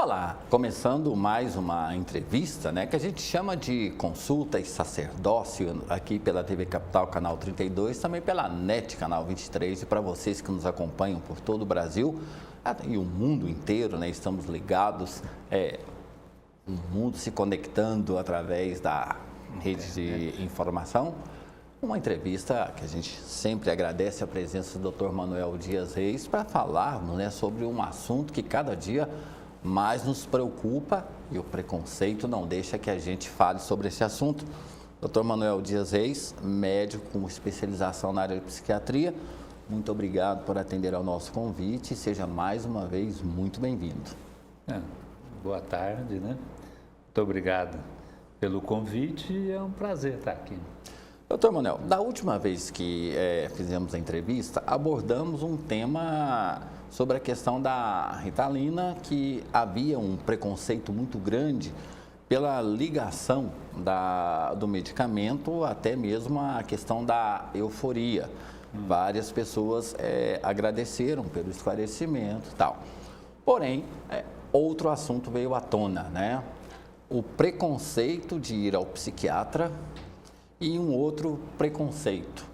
Olá, começando mais uma entrevista, né, que a gente chama de Consulta e Sacerdócio, aqui pela TV Capital, canal 32, também pela NET, canal 23, e para vocês que nos acompanham por todo o Brasil e o mundo inteiro, né, estamos ligados, o mundo se conectando através da rede de informação. Uma entrevista que a gente sempre agradece a presença do Dr. Manuel Dias Reis para falarmos, né, sobre um assunto que cada dia mais nos preocupa e o preconceito não deixa que a gente fale sobre esse assunto. Dr. Manuel Dias Reis, médico com especialização na área de psiquiatria, muito obrigado por atender ao nosso convite e seja mais uma vez muito bem-vindo. Boa tarde, né? Muito obrigado pelo convite e é um prazer estar aqui. Doutor Manuel, da última vez que fizemos a entrevista, abordamos um tema sobre a questão da Ritalina, que havia um preconceito muito grande pela ligação do medicamento, até mesmo a questão da euforia. Várias pessoas agradeceram pelo esclarecimento e tal. Porém, outro assunto veio à tona, né? O preconceito de ir ao psiquiatra e um outro preconceito,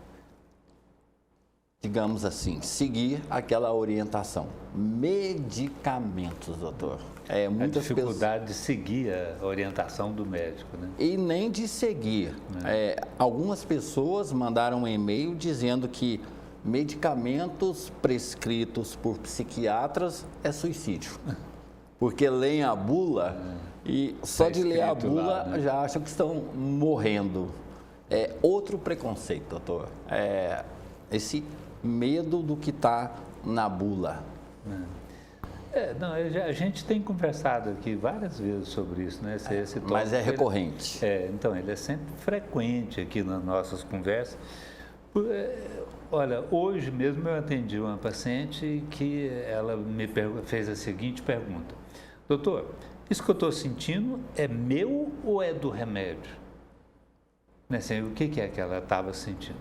digamos assim, seguir aquela orientação. Medicamentos, doutor. Muitas dificuldade de seguir a orientação do médico, né? E nem de seguir. Algumas pessoas mandaram um e-mail dizendo que medicamentos prescritos por psiquiatras é suicídio. Porque leem a bula e só de ler a bula lá, né, já acham que estão morrendo. Outro preconceito, doutor, esse medo do que está na bula. A gente tem conversado aqui várias vezes sobre isso, né? Esse tópico, mas é recorrente. Então, ele é sempre frequente aqui nas nossas conversas. Olha, hoje mesmo eu atendi uma paciente que ela me fez a seguinte pergunta: doutor, isso que eu estou sentindo é meu ou é do remédio? Assim, o que é que ela estava sentindo?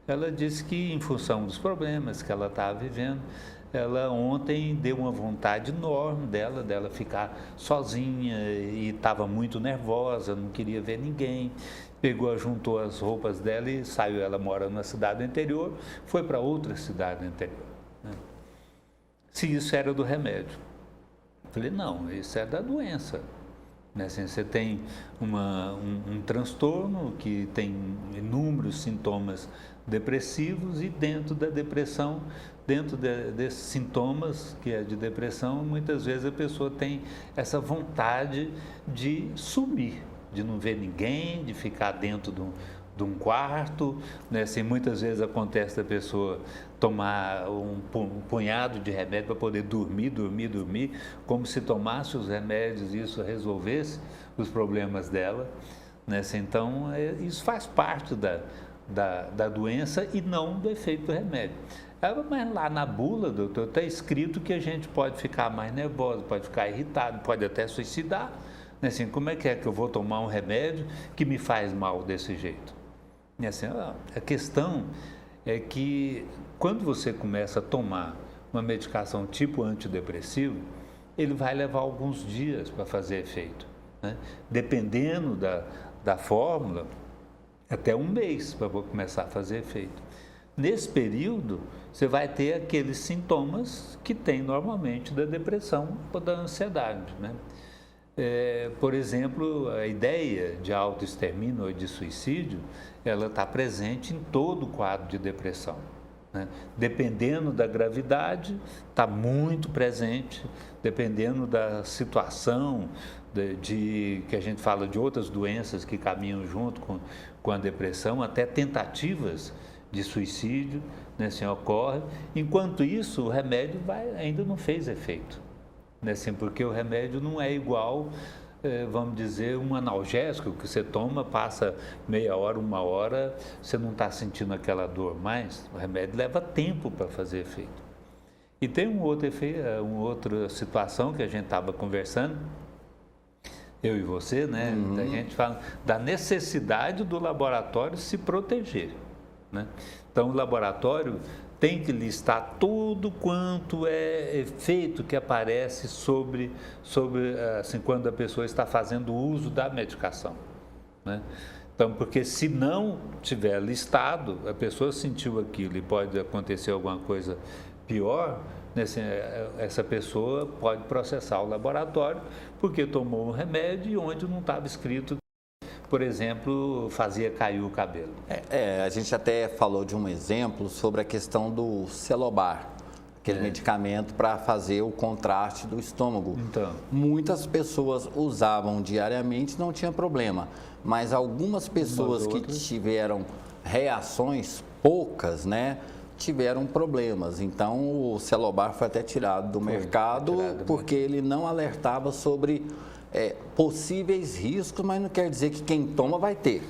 Ela disse que, em função dos problemas que ela estava vivendo, ela ontem deu uma vontade enorme dela ficar sozinha e estava muito nervosa, não queria ver ninguém. Juntou as roupas dela e saiu. Ela mora na cidade interior, foi para outra cidade interior, né? Se isso era do remédio. Eu falei, não, isso é da doença. Assim, você tem um transtorno que tem inúmeros sintomas depressivos e dentro da depressão, desses sintomas que é de depressão, muitas vezes a pessoa tem essa vontade de sumir, de não ver ninguém, de ficar dentro de um quarto, né? Assim, muitas vezes acontece da pessoa tomar um punhado de remédio para poder dormir, como se tomasse os remédios e isso resolvesse os problemas dela, né? Assim, então, isso faz parte da doença e não do efeito do remédio. Mas lá na bula, doutor, está escrito que a gente pode ficar mais nervoso, pode ficar irritado, pode até suicidar, né? Assim, como é que eu vou tomar um remédio que me faz mal desse jeito? E assim, a questão é que quando você começa a tomar uma medicação tipo antidepressivo, ele vai levar alguns dias para fazer efeito, né? Dependendo da fórmula, até um mês para começar a fazer efeito. Nesse período, você vai ter aqueles sintomas que tem normalmente da depressão ou da ansiedade, né? Por exemplo, a ideia de autoextermínio ou de suicídio, ela está presente em todo o quadro de depressão, né? Dependendo da gravidade, está muito presente, dependendo da situação, que a gente fala de outras doenças que caminham junto com a depressão, até tentativas de suicídio, né, assim, ocorre. Enquanto isso, o remédio ainda não fez efeito. Assim, porque o remédio não é igual, vamos dizer, um analgésico que você toma, passa meia hora, uma hora, você não está sentindo aquela dor mais. O remédio leva tempo para fazer efeito. E tem uma outra situação que a gente estava conversando, eu e você, né? A gente fala da necessidade do laboratório se proteger, né? Então, o laboratório tem que listar tudo quanto é efeito que aparece sobre assim, quando a pessoa está fazendo uso da medicação, né? Então, porque se não tiver listado, a pessoa sentiu aquilo e pode acontecer alguma coisa pior, né? Assim, essa pessoa pode processar o laboratório porque tomou um remédio onde não estava escrito, por exemplo, fazia cair o cabelo. A gente até falou de um exemplo sobre a questão do Celobar, aquele medicamento para fazer o contraste do estômago. Então, muitas pessoas usavam diariamente, não tinha problema, mas algumas pessoas que tiveram reações poucas, né, tiveram problemas. Então, o Celobar foi até tirado do mercado porque ele não alertava sobre possíveis riscos, mas não quer dizer que quem toma vai ter.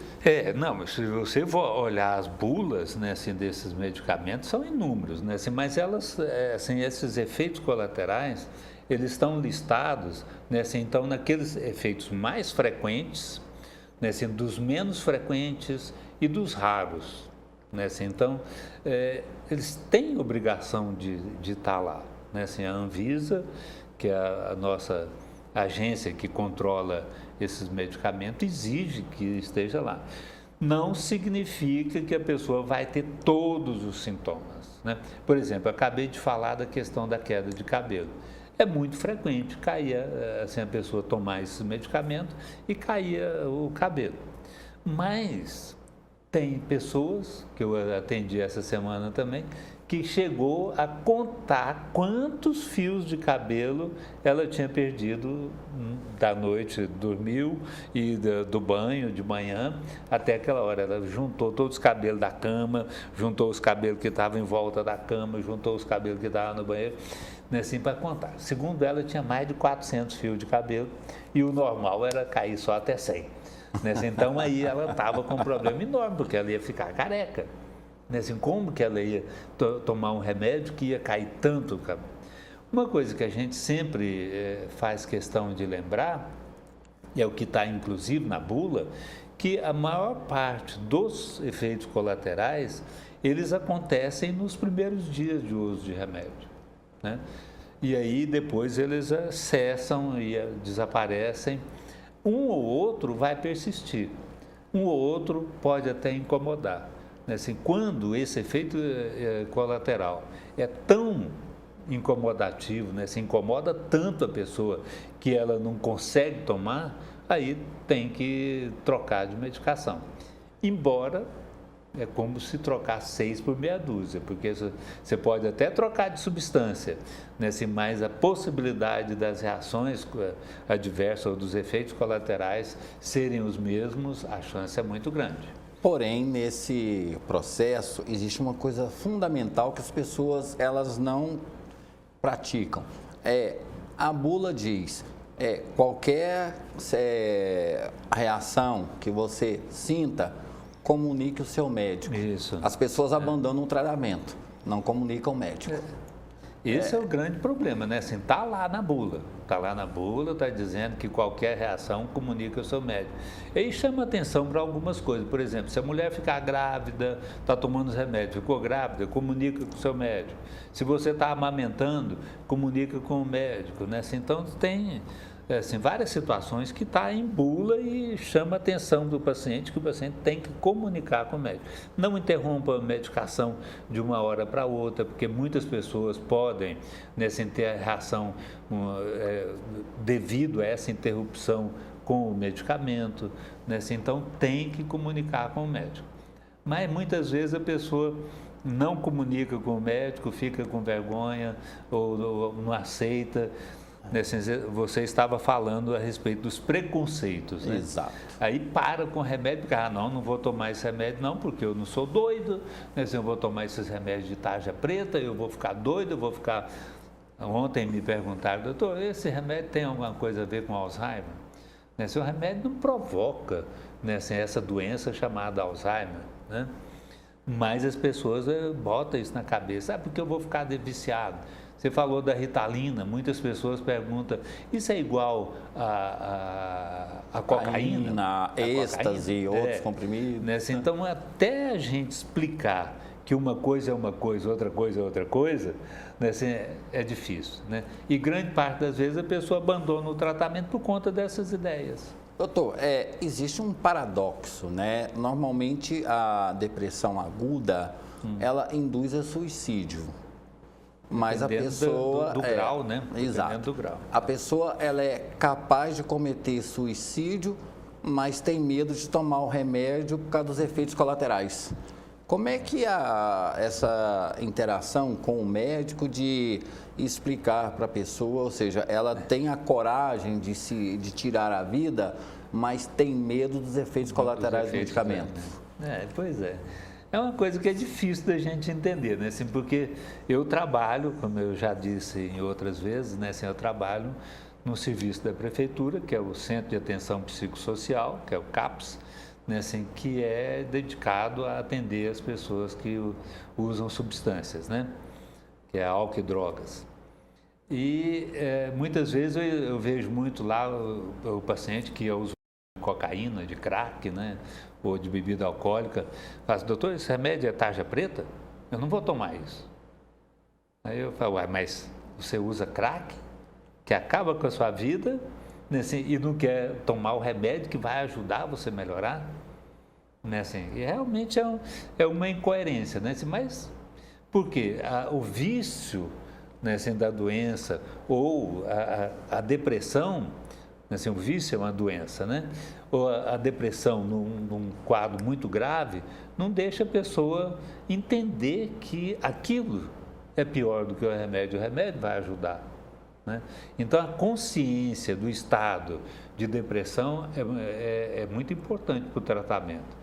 Não, se você for olhar as bulas, né, assim, desses medicamentos, são inúmeros, né, assim, mas elas, assim, esses efeitos colaterais, eles estão listados, né, assim, então, naqueles efeitos mais frequentes, né, assim, dos menos frequentes e dos raros, né, assim, então, eles têm obrigação de estar lá, né, assim, a Anvisa, que é a nossa agência que controla esses medicamentos, exige que esteja lá. Não significa que a pessoa vai ter todos os sintomas, né? Por exemplo, eu acabei de falar da questão da queda de cabelo. É muito frequente caía, assim, a pessoa tomar esses medicamentos e caía o cabelo. Mas tem pessoas, que eu atendi essa semana também, que chegou a contar quantos fios de cabelo ela tinha perdido da noite, dormiu e do banho de manhã até aquela hora. Ela juntou todos os cabelos da cama, juntou os cabelos que estavam em volta da cama, juntou os cabelos que estavam no banheiro, né, assim, para contar. Segundo ela, tinha mais de 400 fios de cabelo e o normal era cair só até 100. Né, assim, então aí ela estava com um problema enorme, porque ela ia ficar careca. Assim, como que ela ia tomar um remédio que ia cair tanto? Uma coisa que a gente sempre faz questão de lembrar, e é o que está inclusive na bula, que a maior parte dos efeitos colaterais, eles acontecem nos primeiros dias de uso de remédio, né? E aí depois eles cessam e desaparecem. Um ou outro vai persistir, um ou outro pode até incomodar. Assim, quando esse efeito colateral é tão incomodativo, né, se incomoda tanto a pessoa que ela não consegue tomar, aí tem que trocar de medicação. Embora é como se trocar 6 por meia dúzia, porque você pode até trocar de substância, né, assim, mas a possibilidade das reações adversas ou dos efeitos colaterais serem os mesmos, a chance é muito grande. Porém, nesse processo, existe uma coisa fundamental que as pessoas elas não praticam. A bula diz, qualquer reação que você sinta, comunique o seu médico. Isso. As pessoas abandonam o tratamento, não comunicam o médico. Esse é o grande problema, né? Assim, tá lá na bula, está dizendo que qualquer reação comunica o seu médico. E aí chama atenção para algumas coisas, por exemplo, se a mulher ficar grávida, está tomando os remédios, ficou grávida, comunica com o seu médico. Se você está amamentando, comunica com o médico, né? Assim, então tem assim, várias situações que está em bula e chama a atenção do paciente, que o paciente tem que comunicar com o médico. Não interrompa a medicação de uma hora para outra, porque muitas pessoas podem, né, assim, ter a reação devido a essa interrupção com o medicamento, né, assim, então tem que comunicar com o médico. Mas muitas vezes a pessoa não comunica com o médico, fica com vergonha ou não aceita. Você estava falando a respeito dos preconceitos, né? Exato. Aí para com o remédio, porque não vou tomar esse remédio não, porque eu não sou doido, né? Eu vou tomar esses remédios de tarja preta, eu vou ficar doido, eu vou ficar... Ontem me perguntaram, doutor, esse remédio tem alguma coisa a ver com Alzheimer? O remédio não provoca, né, assim, essa doença chamada Alzheimer, né? Mas as pessoas botam isso na cabeça, porque eu vou ficar viciado. Você falou da Ritalina, muitas pessoas perguntam, isso é igual a cocaína? Êxtase e outros comprimidos. Né? Então, até a gente explicar que uma coisa é uma coisa, outra coisa é outra coisa, né, assim, é difícil, né? E grande parte das vezes a pessoa abandona o tratamento por conta dessas ideias. Doutor, existe um paradoxo, né? Normalmente a depressão aguda, ela induz a suicídio. Mas a pessoa... do grau, né? Exato. Do grau. A pessoa, ela é capaz de cometer suicídio, mas tem medo de tomar o remédio por causa dos efeitos colaterais. Como é que essa interação com o médico de explicar para a pessoa, ou seja, ela tem a coragem de tirar a vida, mas tem medo dos efeitos colaterais do medicamento? Pois é. É uma coisa que é difícil da gente entender, né? Assim, porque eu trabalho, como eu já disse em outras vezes, né? Assim, eu trabalho no serviço da prefeitura, que é o Centro de Atenção Psicossocial, que é o CAPS, né, assim, que é dedicado a atender as pessoas que usam substâncias, né, que é álcool e drogas. E muitas vezes eu vejo muito lá o paciente que usa de cocaína, de crack, né, ou de bebida alcoólica, fala assim, doutor, esse remédio é tarja preta? Eu não vou tomar isso. Aí eu falo, mas você usa crack, que acaba com a sua vida, né, assim, e não quer tomar o remédio que vai ajudar você a melhorar? Né, assim, e realmente é uma incoerência, né, assim, mas por quê? O vício, né, assim, da doença ou a depressão, né, assim, o vício é uma doença, né? Ou a depressão num quadro muito grave não deixa a pessoa entender que aquilo é pior do que o remédio vai ajudar. Né? Então, a consciência do estado de depressão é muito importante para o tratamento.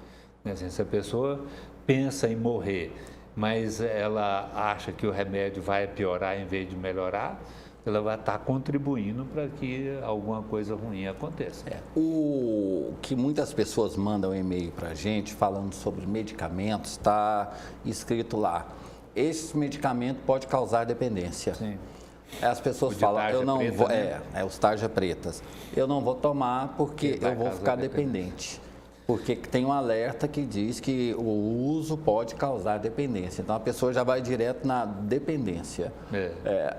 Né? Assim, se a pessoa pensa em morrer, mas ela acha que o remédio vai piorar em vez de melhorar, ela vai estar contribuindo para que alguma coisa ruim aconteça. O que muitas pessoas mandam e-mail para a gente falando sobre medicamentos, está escrito lá, esse medicamento pode causar dependência. Sim. As pessoas falam, eu não preta, vou, né? os tarja pretas, eu não vou tomar porque eu vou ficar dependente. Porque tem um alerta que diz que o uso pode causar dependência. Então a pessoa já vai direto na dependência.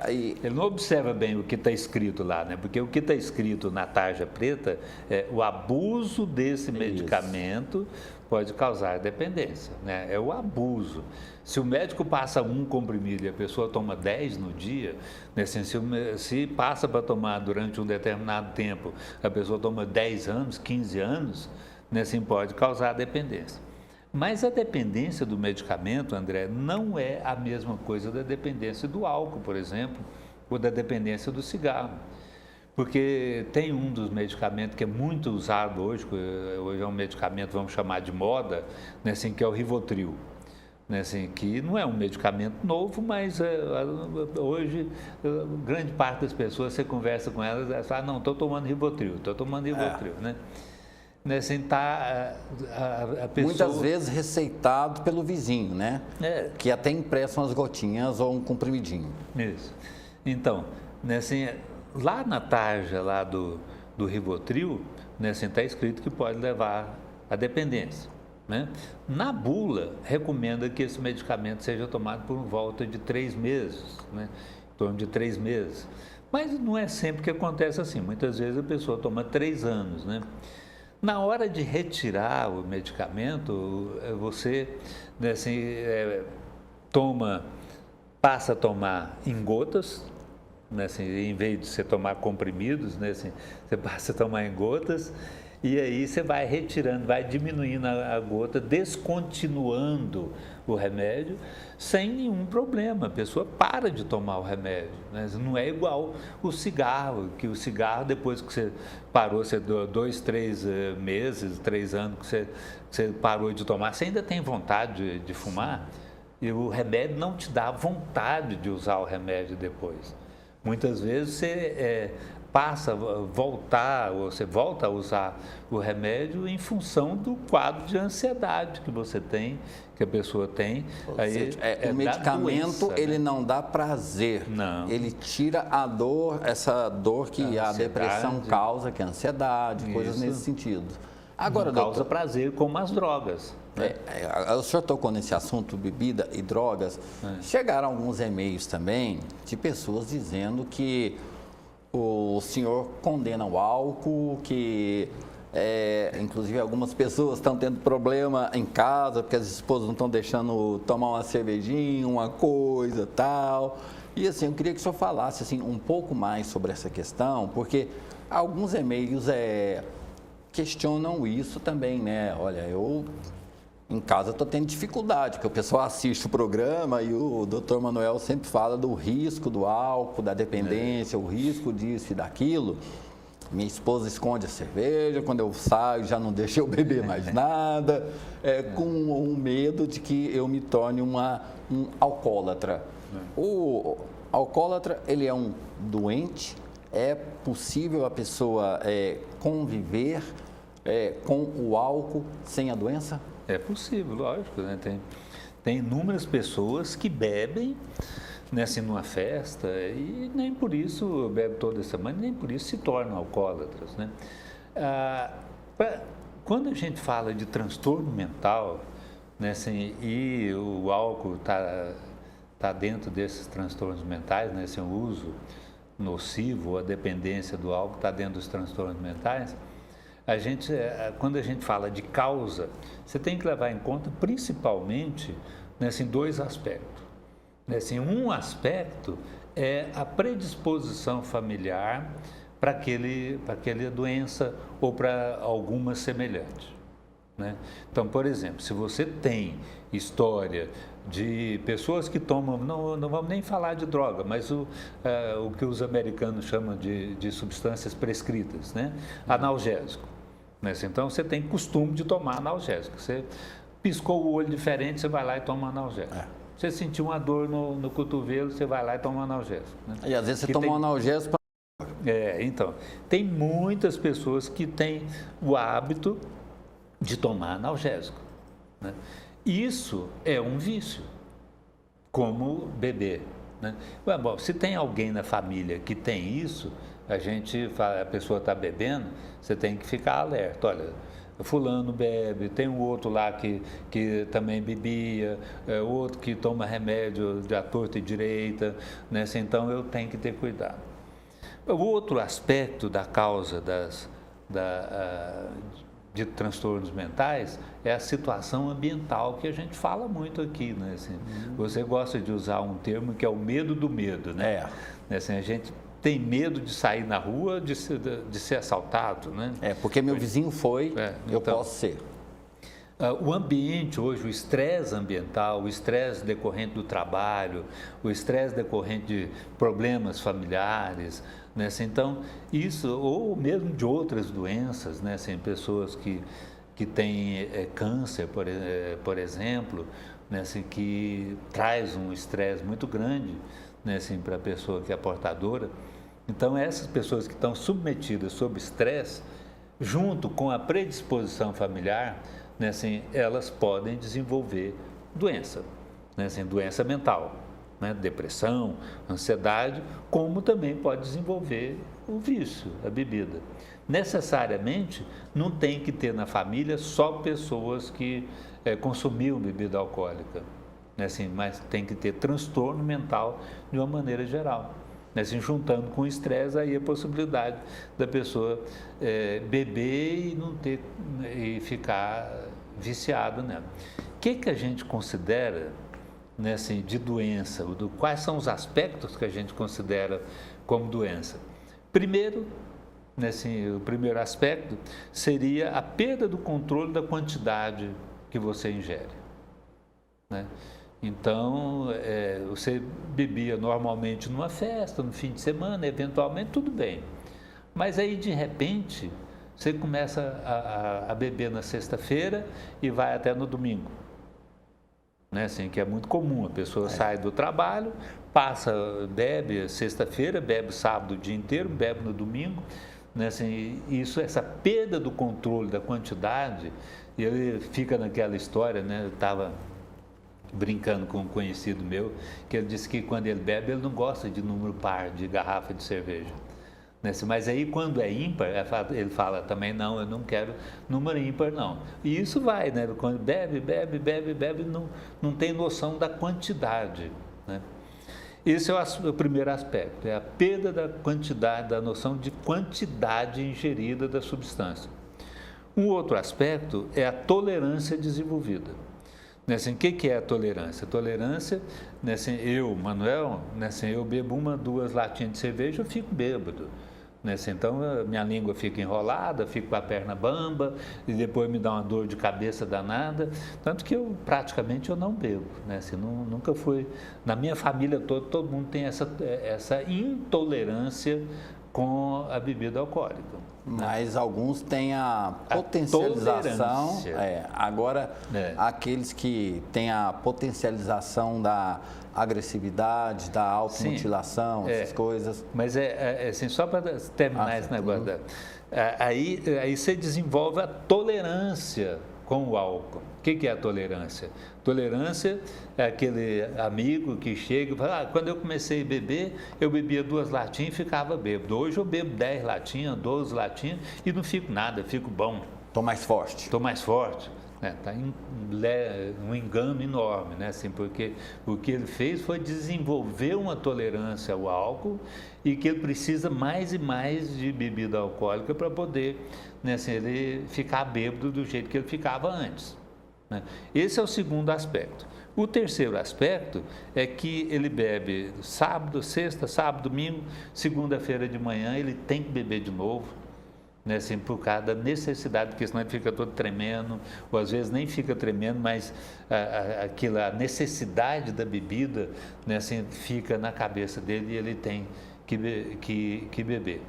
Ele não observa bem o que está escrito lá, né? Porque o que está escrito na tarja preta é o abuso desse medicamento pode causar dependência, né? É o abuso. Se o médico passa um comprimido e a pessoa toma 10 no dia, né, assim, se passa para tomar durante um determinado tempo, a pessoa toma 10 anos, 15 anos, né, assim, pode causar dependência. Mas a dependência do medicamento, André, não é a mesma coisa da dependência do álcool, por exemplo, ou da dependência do cigarro. Porque tem um dos medicamentos que é muito usado hoje é um medicamento, vamos chamar de moda, né, assim, que é o Rivotril. Né, assim, que não é um medicamento novo, mas hoje grande parte das pessoas, você conversa com elas fala, não, estou tomando Rivotril, né? Né, assim, a pessoa... Muitas vezes receitado pelo vizinho, né? Que até impressa umas gotinhas ou um comprimidinho. Isso. Então, né, assim, lá na tarja lá do Rivotril, né, assim, está escrito que pode levar à dependência. Né? Na bula, recomenda que esse medicamento seja tomado por volta de 3 meses, né? Em torno de 3 meses. Mas não é sempre que acontece assim. Muitas vezes a pessoa toma 3 anos, né? Na hora de retirar o medicamento, você, né, assim, passa a tomar em gotas, né, assim, em vez de você tomar comprimidos, né, assim, você passa a tomar em gotas. E aí você vai retirando, vai diminuindo a gota, descontinuando o remédio, sem nenhum problema. A pessoa para de tomar o remédio. Né? Não é igual o cigarro, que o cigarro, depois que você parou, você deu 2, 3 meses, 3 anos que você parou de tomar, você ainda tem vontade de fumar, e o remédio não te dá vontade de usar o remédio depois. Muitas vezes você você volta a usar o remédio em função do quadro de ansiedade que você tem, que a pessoa tem. O medicamento, doença, ele não dá prazer. Não. Ele tira a dor, essa dor que a depressão causa, que é a ansiedade, coisas nesse sentido. Agora, não causa doutor, prazer como as drogas. o senhor tocou nesse assunto, bebida e drogas. Chegaram alguns e-mails também de pessoas dizendo que o senhor condena o álcool, que inclusive algumas pessoas estão tendo problema em casa porque as esposas não estão deixando tomar uma cervejinha, uma coisa, tal. E assim, eu queria que o senhor falasse assim, um pouco mais sobre essa questão, porque alguns e-mails questionam isso também, né? Olha, eu em casa estou tendo dificuldade, porque o pessoal assiste o programa e o doutor Manuel sempre fala do risco do álcool, da dependência, o risco disso e daquilo. Minha esposa esconde a cerveja, quando eu saio já não deixa eu beber mais nada, com o medo de que eu me torne um alcoólatra. O alcoólatra, ele é um doente, é possível a pessoa conviver com o álcool sem a doença? É possível, lógico, né? Tem inúmeras pessoas que bebem, né, assim, numa festa e nem por isso bebe toda semana, nem por isso se tornam alcoólatras, né? Quando a gente fala de transtorno mental, né, assim, e o álcool tá dentro desses transtornos mentais, né, assim, o uso nocivo, a dependência do álcool está dentro dos transtornos mentais, quando a gente fala de causa, você tem que levar em conta principalmente, né, assim, dois aspectos. Né, assim, um aspecto é a predisposição familiar para aquela doença ou para alguma semelhante. Né? Então, por exemplo, se você tem história de pessoas que tomam, não vamos nem falar de droga, mas o que os americanos chamam de substâncias prescritas, né? Analgésico. Né? Então, você tem costume de tomar analgésico. Você piscou o olho diferente, você vai lá e toma analgésico. Você sentiu uma dor no cotovelo, você vai lá e toma analgésico. Né? E às vezes você toma um analgésico. Então, tem muitas pessoas que têm o hábito de tomar analgésico. Né? Isso é um vício, como beber. Né? Bom, se tem alguém na família que tem isso, a pessoa está bebendo, você tem que ficar alerta. Olha, fulano bebe, tem um outro lá que também bebia, outro que toma remédio de à torta e direita, né? Então eu tenho que ter cuidado. O outro aspecto da causa de transtornos mentais é a situação ambiental, que a gente fala muito aqui, né? Assim, você gosta de usar um termo que é o medo do medo, né? Assim, a gente tem medo de sair na rua, de ser assaltado, né? Porque meu vizinho foi, eu posso ser. O ambiente hoje, o estresse ambiental, o estresse decorrente do trabalho, o estresse decorrente de problemas familiares, né? Então, isso, ou mesmo de outras doenças, né? Assim, pessoas que têm câncer, por exemplo, né? Assim, que traz um estresse muito grande, né? Assim, para a pessoa que é portadora. Então, essas pessoas que estão submetidas sob estresse, junto com a predisposição familiar, né, assim, elas podem desenvolver doença, né, assim, doença mental, né, depressão, ansiedade, como também pode desenvolver o vício, a bebida. Necessariamente, não tem que ter na família só pessoas que consumiam bebida alcoólica, né, assim, mas tem que ter transtorno mental de uma maneira geral. Assim, juntando com o estresse, aí a possibilidade da pessoa beber e não ter, e ficar viciada nela. O que a gente considera, né, assim, de doença? Quais são os aspectos que a gente considera como doença? Primeiro, né, assim, o primeiro aspecto seria a perda do controle da quantidade que você ingere. Né? Então, você bebia normalmente numa festa, no fim de semana, eventualmente, tudo bem. Mas aí, de repente, você começa a beber na sexta-feira e vai até no domingo. Né? Assim, que é muito comum, a pessoa sai do trabalho, bebe sexta-feira, bebe sábado o dia inteiro, bebe no domingo. Né? Assim, essa perda do controle da quantidade, e ele fica naquela história, né? Eu estava brincando com um conhecido meu, que ele disse que quando ele bebe, ele não gosta de número par de garrafa de cerveja. né? Mas aí quando é ímpar, ele fala também, não, eu não quero número ímpar não. E isso vai, né? Quando bebe, não tem noção da quantidade, né? Esse é o primeiro aspecto, é a perda da quantidade, da noção de quantidade ingerida da substância. Um outro aspecto é a tolerância desenvolvida. Né, assim, o que é a tolerância? A tolerância, né, assim, Manuel, né, assim, eu bebo 1, 2 latinhas de cerveja, eu fico bêbado. Né, assim, então, minha língua fica enrolada, fico com a perna bamba, e depois me dá uma dor de cabeça danada. Tanto que eu não bebo. Né, assim, nunca fui. Na minha família toda, todo mundo tem essa intolerância com a bebida alcoólica. Mas alguns têm a potencialização. Agora, aqueles que têm a potencialização da agressividade, da automutilação, essas coisas. Mas assim, só para terminar esse negócio, aí você desenvolve a tolerância com o álcool. O que é a tolerância? Tolerância é aquele amigo que chega e fala, quando eu comecei a beber, eu bebia 2 latinhas e ficava bêbado. Hoje eu bebo 10 latinhas, 12 latinhas e não fico nada, fico bom. Estou mais forte. Estou mais forte. Tá um engano enorme, né? Assim, porque o que ele fez foi desenvolver uma tolerância ao álcool e que ele precisa mais e mais de bebida alcoólica para poder, né, assim, ele ficar bêbado do jeito que ele ficava antes. Né? Esse é o segundo aspecto. O terceiro aspecto é que ele bebe sexta, sábado, domingo, segunda-feira de manhã ele tem que beber de novo. Né, assim, por causa da necessidade, porque senão ele fica todo tremendo, ou às vezes nem fica tremendo, mas a necessidade da bebida, né, assim, fica na cabeça dele e ele tem que beber.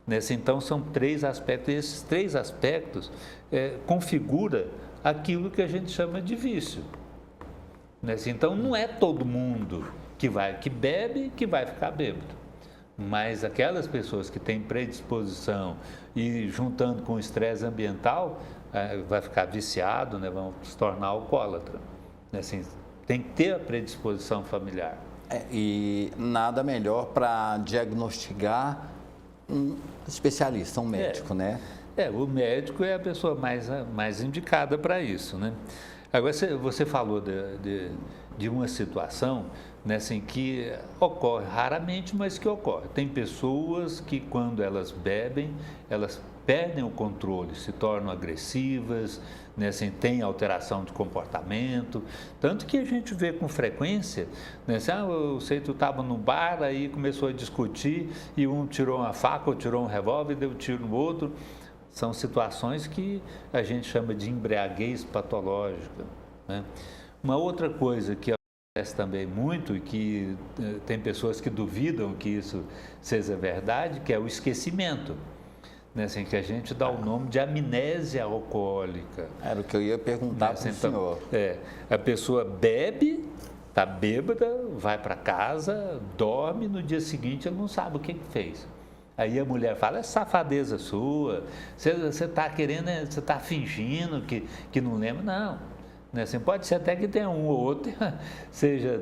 Né, assim, então são 3 aspectos, e esses 3 aspectos configura aquilo que a gente chama de vício. Né, assim, então não é todo mundo que bebe que vai ficar bêbado. Mas aquelas pessoas que têm predisposição e juntando com o estresse ambiental, vai ficar viciado, né, vão se tornar alcoólatra. Assim, tem que ter a predisposição familiar. E nada melhor para diagnosticar um especialista, um médico, né? O médico é a pessoa mais indicada para isso, né? Agora, você falou de uma situação, né, assim, que ocorre raramente, mas que ocorre. Tem pessoas que, quando elas bebem, elas perdem o controle, se tornam agressivas, né, assim, tem alteração de comportamento, tanto que a gente vê com frequência, né, assim, eu sei que tu estava no bar, aí começou a discutir, e um tirou uma faca ou tirou um revólver, deu tiro no outro. São situações que a gente chama de embriaguez patológica, né? Uma outra coisa que acontece também muito e que tem pessoas que duvidam que isso seja verdade, que é o esquecimento, né? Assim, que a gente dá o nome de amnésia alcoólica. Era o que eu ia perguntar para o senhor. A pessoa bebe, está bêbada, vai para casa, dorme, no dia seguinte ele não sabe o que fez. Aí a mulher fala, é safadeza sua, você está querendo, você está fingindo que não lembra. Não, né? Assim, pode ser até que tenha um ou outro,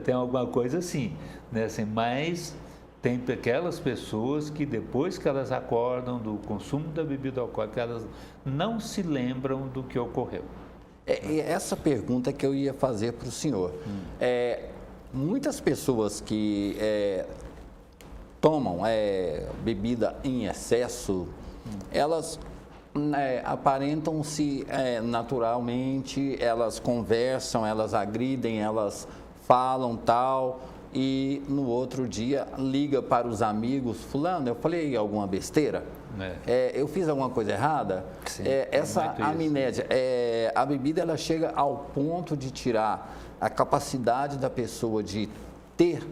tem alguma coisa assim, né? Assim, mas tem aquelas pessoas que depois que elas acordam do consumo da bebida alcoólica, elas não se lembram do que ocorreu. E essa pergunta que eu ia fazer para o senhor. Muitas pessoas que tomam bebida em excesso, elas aparentam-se naturalmente, elas conversam, elas agridem, elas falam tal, e no outro dia liga para os amigos, fulano, eu falei alguma besteira? Eu fiz alguma coisa errada? Sim, essa amnésia, a bebida ela chega ao ponto de tirar a capacidade da pessoa de ter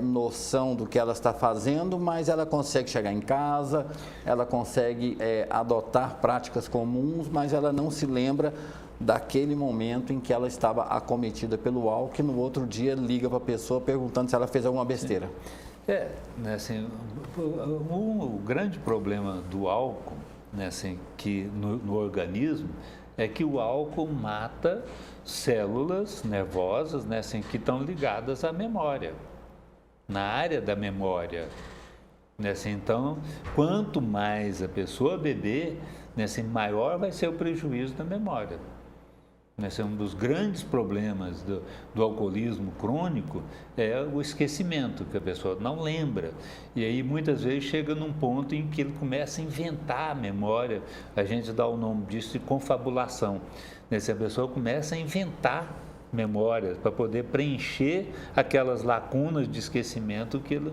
noção do que ela está fazendo, mas ela consegue chegar em casa, ela consegue adotar práticas comuns, mas ela não se lembra daquele momento em que ela estava acometida pelo álcool, e no outro dia liga para a pessoa perguntando se ela fez alguma besteira. Né, assim, o grande problema do álcool, né, assim, que no organismo, é que o álcool mata células nervosas, né, assim, que estão ligadas à memória. Na área da memória, Né? Assim, então, quanto mais a pessoa beber, né, assim, maior vai ser o prejuízo da memória. Esse é um dos grandes problemas do alcoolismo crônico, é o esquecimento, que a pessoa não lembra. E aí muitas vezes chega num ponto em que ele começa a inventar a memória, a gente dá o nome disso de confabulação. Se a pessoa começa a inventar memórias para poder preencher aquelas lacunas de esquecimento que ele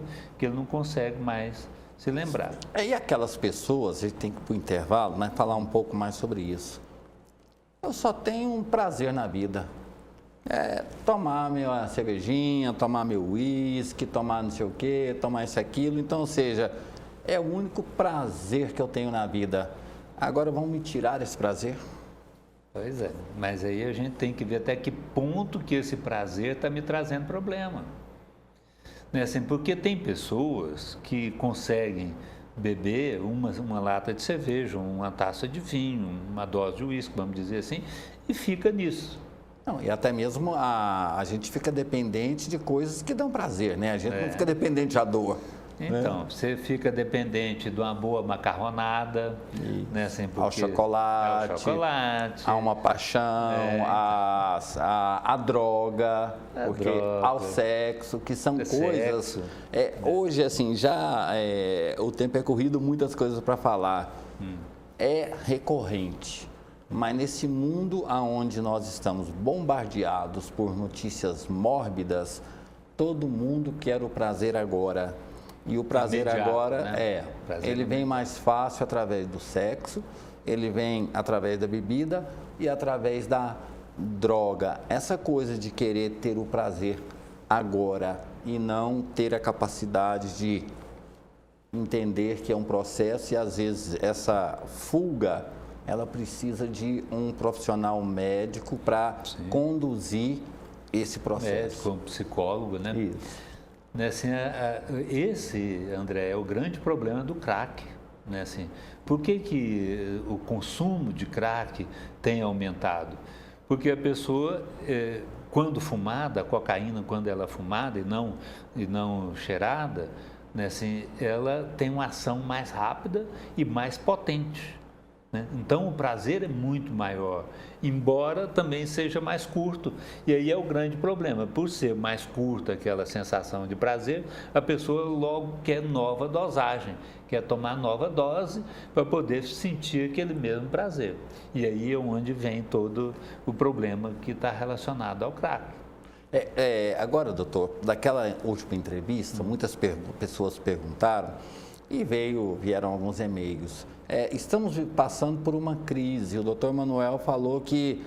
não consegue mais se lembrar. E aquelas pessoas, a gente tem que ir para o intervalo, né, falar um pouco mais sobre isso. Eu só tenho um prazer na vida. Tomar minha cervejinha, tomar meu uísque, tomar não sei o quê, tomar isso, aquilo. Então, ou seja, é o único prazer que eu tenho na vida. Agora vão me tirar esse prazer? Pois é, mas aí a gente tem que ver até que ponto que esse prazer está me trazendo problema. Né? Assim, porque tem pessoas que conseguem beber uma lata de cerveja, uma taça de vinho, uma dose de uísque, vamos dizer assim, e fica nisso. Não, e até mesmo a gente fica dependente de coisas que dão prazer, né? A gente não fica dependente da dor. Então, você fica dependente de uma boa macarronada, né? Assim, ao chocolate, a uma paixão, a droga, ao sexo, que são coisas... hoje, assim, o tempo é corrido, muitas coisas para falar. É recorrente, mas nesse mundo onde nós estamos bombardeados por notícias mórbidas, todo mundo quer o prazer agora. E o prazer agora ele vem mais fácil através do sexo, ele vem através da bebida e através da droga. Essa coisa de querer ter o prazer agora e não ter a capacidade de entender que é um processo e às vezes essa fuga, ela precisa de um profissional médico para conduzir esse processo. Médico, um psicólogo, né? Isso. Né, assim, esse, André, é o grande problema do crack. Né, assim, por que o consumo de crack tem aumentado? Porque a pessoa, quando fumada, a cocaína, quando ela é fumada e não cheirada, né, assim, ela tem uma ação mais rápida e mais potente. Né? Então, o prazer é muito maior, embora também seja mais curto. E aí é o grande problema. Por ser mais curta aquela sensação de prazer, a pessoa logo quer nova dosagem, quer tomar nova dose para poder sentir aquele mesmo prazer. E aí é onde vem todo o problema que está relacionado ao crack. Agora, doutor, daquela última entrevista, muitas pessoas perguntaram e vieram alguns e-mails. Estamos passando por uma crise. O doutor Manuel falou que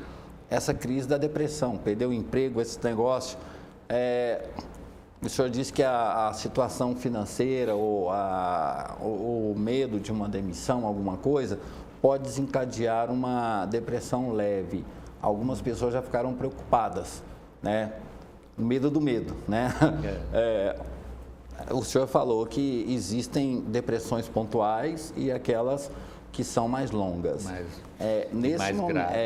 essa crise da depressão, perdeu o emprego, esse negócio. O senhor disse que a situação financeira ou o medo de uma demissão, alguma coisa, pode desencadear uma depressão leve. Algumas pessoas já ficaram preocupadas, né? O medo do medo, né? O senhor falou que existem depressões pontuais e aquelas que são mais longas.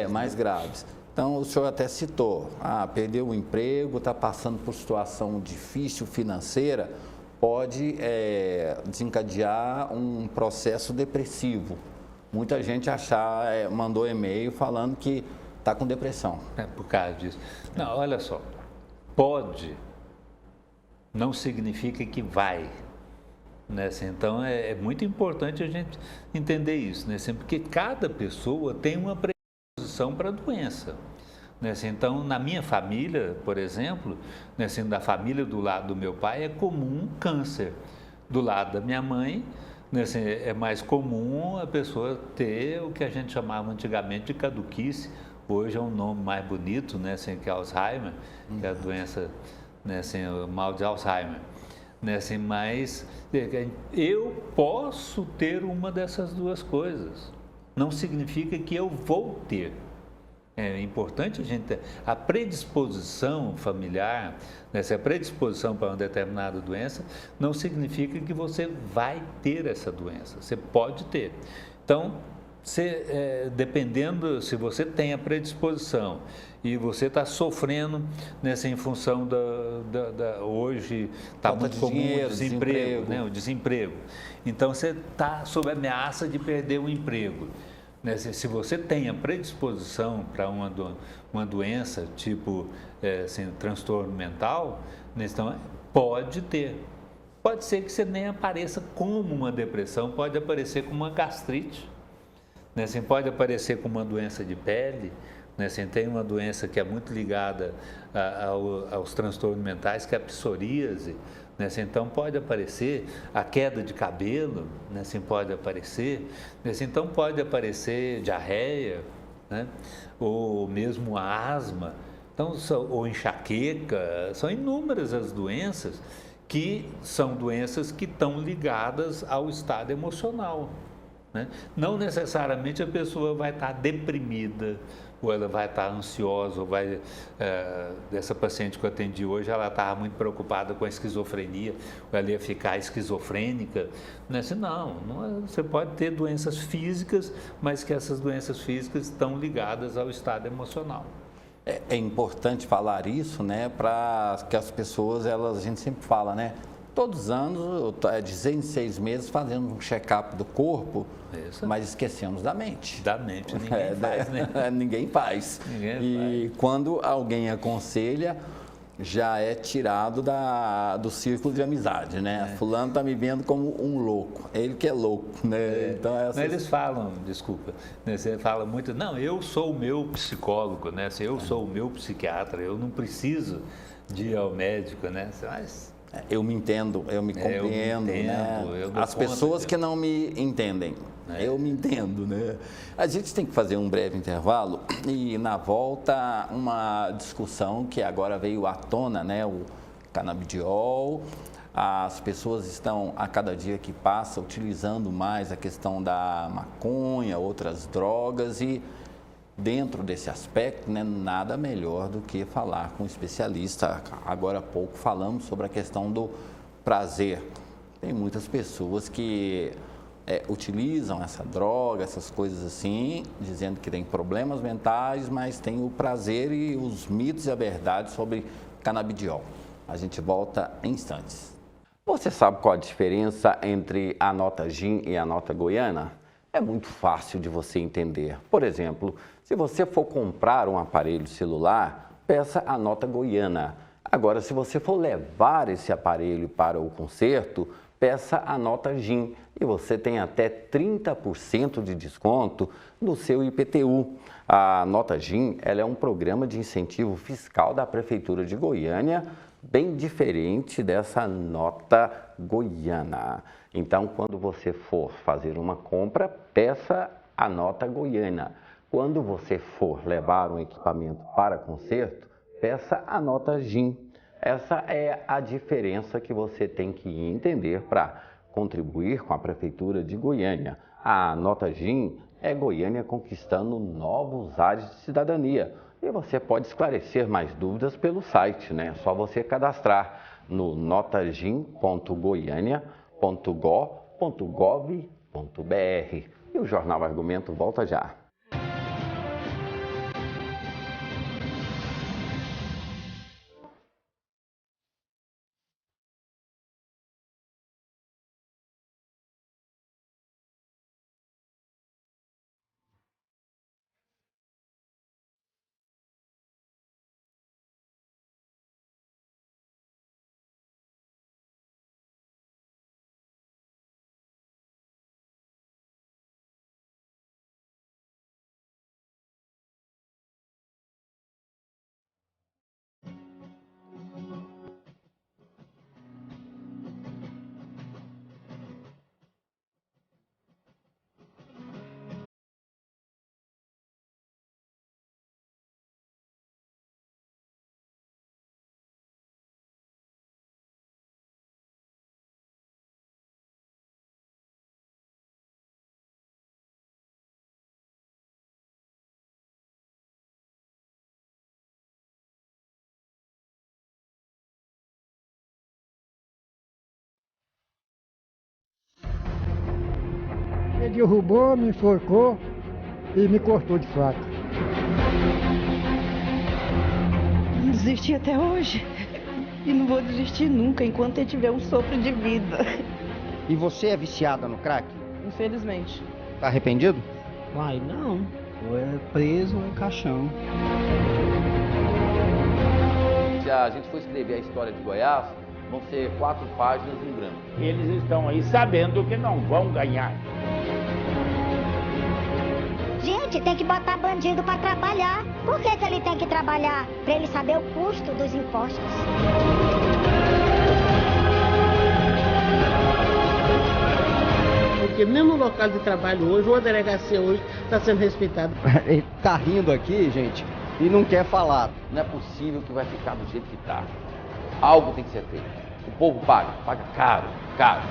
Mais graves. Então, o senhor até citou, perdeu o emprego, está passando por situação difícil financeira, pode desencadear um processo depressivo. Muita gente mandou e-mail falando que está com depressão. Por causa disso. Não, olha só, pode... não significa que vai. Né? Então, é muito importante a gente entender isso, né? Porque cada pessoa tem uma predisposição para a doença. Né? Então, na minha família, por exemplo, né? Da família do lado do meu pai, é comum câncer. Do lado da minha mãe, né? É mais comum a pessoa ter o que a gente chamava antigamente de caduquice. Hoje é um nome mais bonito, né? Que é Alzheimer, que é a doença... Né, assim, o mal de Alzheimer, né, assim, mas eu posso ter uma dessas duas coisas, não significa que eu vou ter. É importante a gente ter a predisposição familiar, né, a predisposição para uma determinada doença, não significa que você vai ter essa doença, você pode ter. Então, dependendo, se você tem a predisposição e você está sofrendo em função hoje está Falta muito de comum dinheiro, o desemprego, desemprego. né, o desemprego. Então você está sob ameaça de perder o emprego. Né? Se você tem a predisposição para uma doença tipo transtorno mental, né, então pode ter. Pode ser que você nem apareça como uma depressão, pode aparecer como uma gastrite. Né? Assim, pode aparecer com uma doença de pele, né? Assim, tem uma doença que é muito ligada aos transtornos mentais, que é a psoríase. Né? Assim, então pode aparecer a queda de cabelo, né? Assim, pode aparecer, né? Assim, então pode aparecer diarreia, né? Ou mesmo a asma, então, ou enxaqueca, são inúmeras as doenças que são doenças que estão ligadas ao estado emocional. Né? Não necessariamente a pessoa vai estar deprimida, ou ela vai estar ansiosa, ou dessa paciente que eu atendi hoje, ela estava muito preocupada com a esquizofrenia, ou ela ia ficar esquizofrênica. Né? Assim, não, você pode ter doenças físicas, mas que essas doenças físicas estão ligadas ao estado emocional. É importante falar isso, né, para que as pessoas, a gente sempre fala, né, todos os anos, de 6 meses, fazendo um check-up do corpo, isso. Mas esquecemos da mente. Da mente, ninguém faz, né? Ninguém faz. E quando alguém aconselha, já é tirado do círculo de amizade, né? Fulano está me vendo como um louco, ele que é louco, né? Então, eles falam, desculpa, né? Você fala muito, não, eu sou o meu psicólogo, né? Assim, eu sou o meu psiquiatra, eu não preciso de ir ao médico, né? Mas eu me entendo, eu me compreendo, né? As pessoas que não me entendem, eu me entendo, né? A gente tem que fazer um breve intervalo e na volta uma discussão que agora veio à tona, né? O canabidiol, as pessoas estão a cada dia que passa utilizando mais a questão da maconha, outras drogas e dentro desse aspecto, né, nada melhor do que falar com um especialista. Agora há pouco falamos sobre a questão do prazer. Tem muitas pessoas que utilizam essa droga, essas coisas assim, dizendo que tem problemas mentais, mas tem o prazer e os mitos e a verdade sobre canabidiol. A gente volta em instantes. Você sabe qual a diferença entre a nota Gin e a nota goiana? É muito fácil de você entender. Por exemplo, se você for comprar um aparelho celular, peça a nota goiana. Agora, se você for levar esse aparelho para o conserto, peça a nota Gin e você tem até 30% de desconto no seu IPTU. A nota Gin, ela é um programa de incentivo fiscal da Prefeitura de Goiânia, bem diferente dessa nota goiana. Então, quando você for fazer uma compra, peça a nota goiana. Quando você for levar um equipamento para conserto, peça a nota Gin. Essa é a diferença que você tem que entender para contribuir com a Prefeitura de Goiânia. A nota Gin é Goiânia conquistando novos ares de cidadania. E você pode esclarecer mais dúvidas pelo site, né? É só você cadastrar no notagin.goiania.gov.br. E o Jornal Argumento volta já. Ele derrubou, me enforcou. e me cortou de faca. Não desisti até hoje. E não vou desistir nunca, enquanto eu tiver um sopro de vida. E você é viciada no crack? Infelizmente. Tá arrependido? Uai, não. Ou é preso ou é caixão. Se a gente for escrever a história de Goiás, vão ser 4 páginas em branco. Eles estão aí sabendo que não vão ganhar. Gente, tem que botar bandido para trabalhar. Por que ele tem que trabalhar? Para ele saber o custo dos impostos. Porque mesmo no local de trabalho hoje, ou a delegacia hoje, está sendo respeitada. Ele tá rindo aqui, gente, e não quer falar. Não é possível que vai ficar do jeito que está. Algo tem que ser feito. O povo paga caro, caro.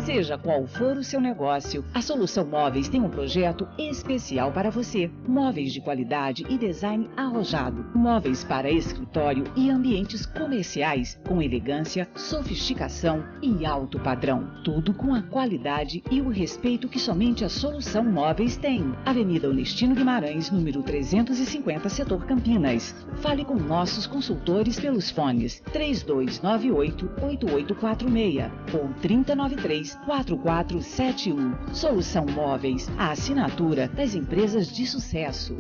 Seja qual for o seu negócio, a Solução Móveis tem um projeto especial para você. Móveis de qualidade e design arrojado. Móveis para escritório e ambientes comerciais, com elegância, sofisticação e alto padrão. Tudo com a qualidade e o respeito que somente a Solução Móveis tem. Avenida Onestino Guimarães, número 350, setor Campinas. Fale com nossos consultores pelos fones 3298-8846 ou 3093-4471. Solução Móveis, a assinatura das empresas de sucesso.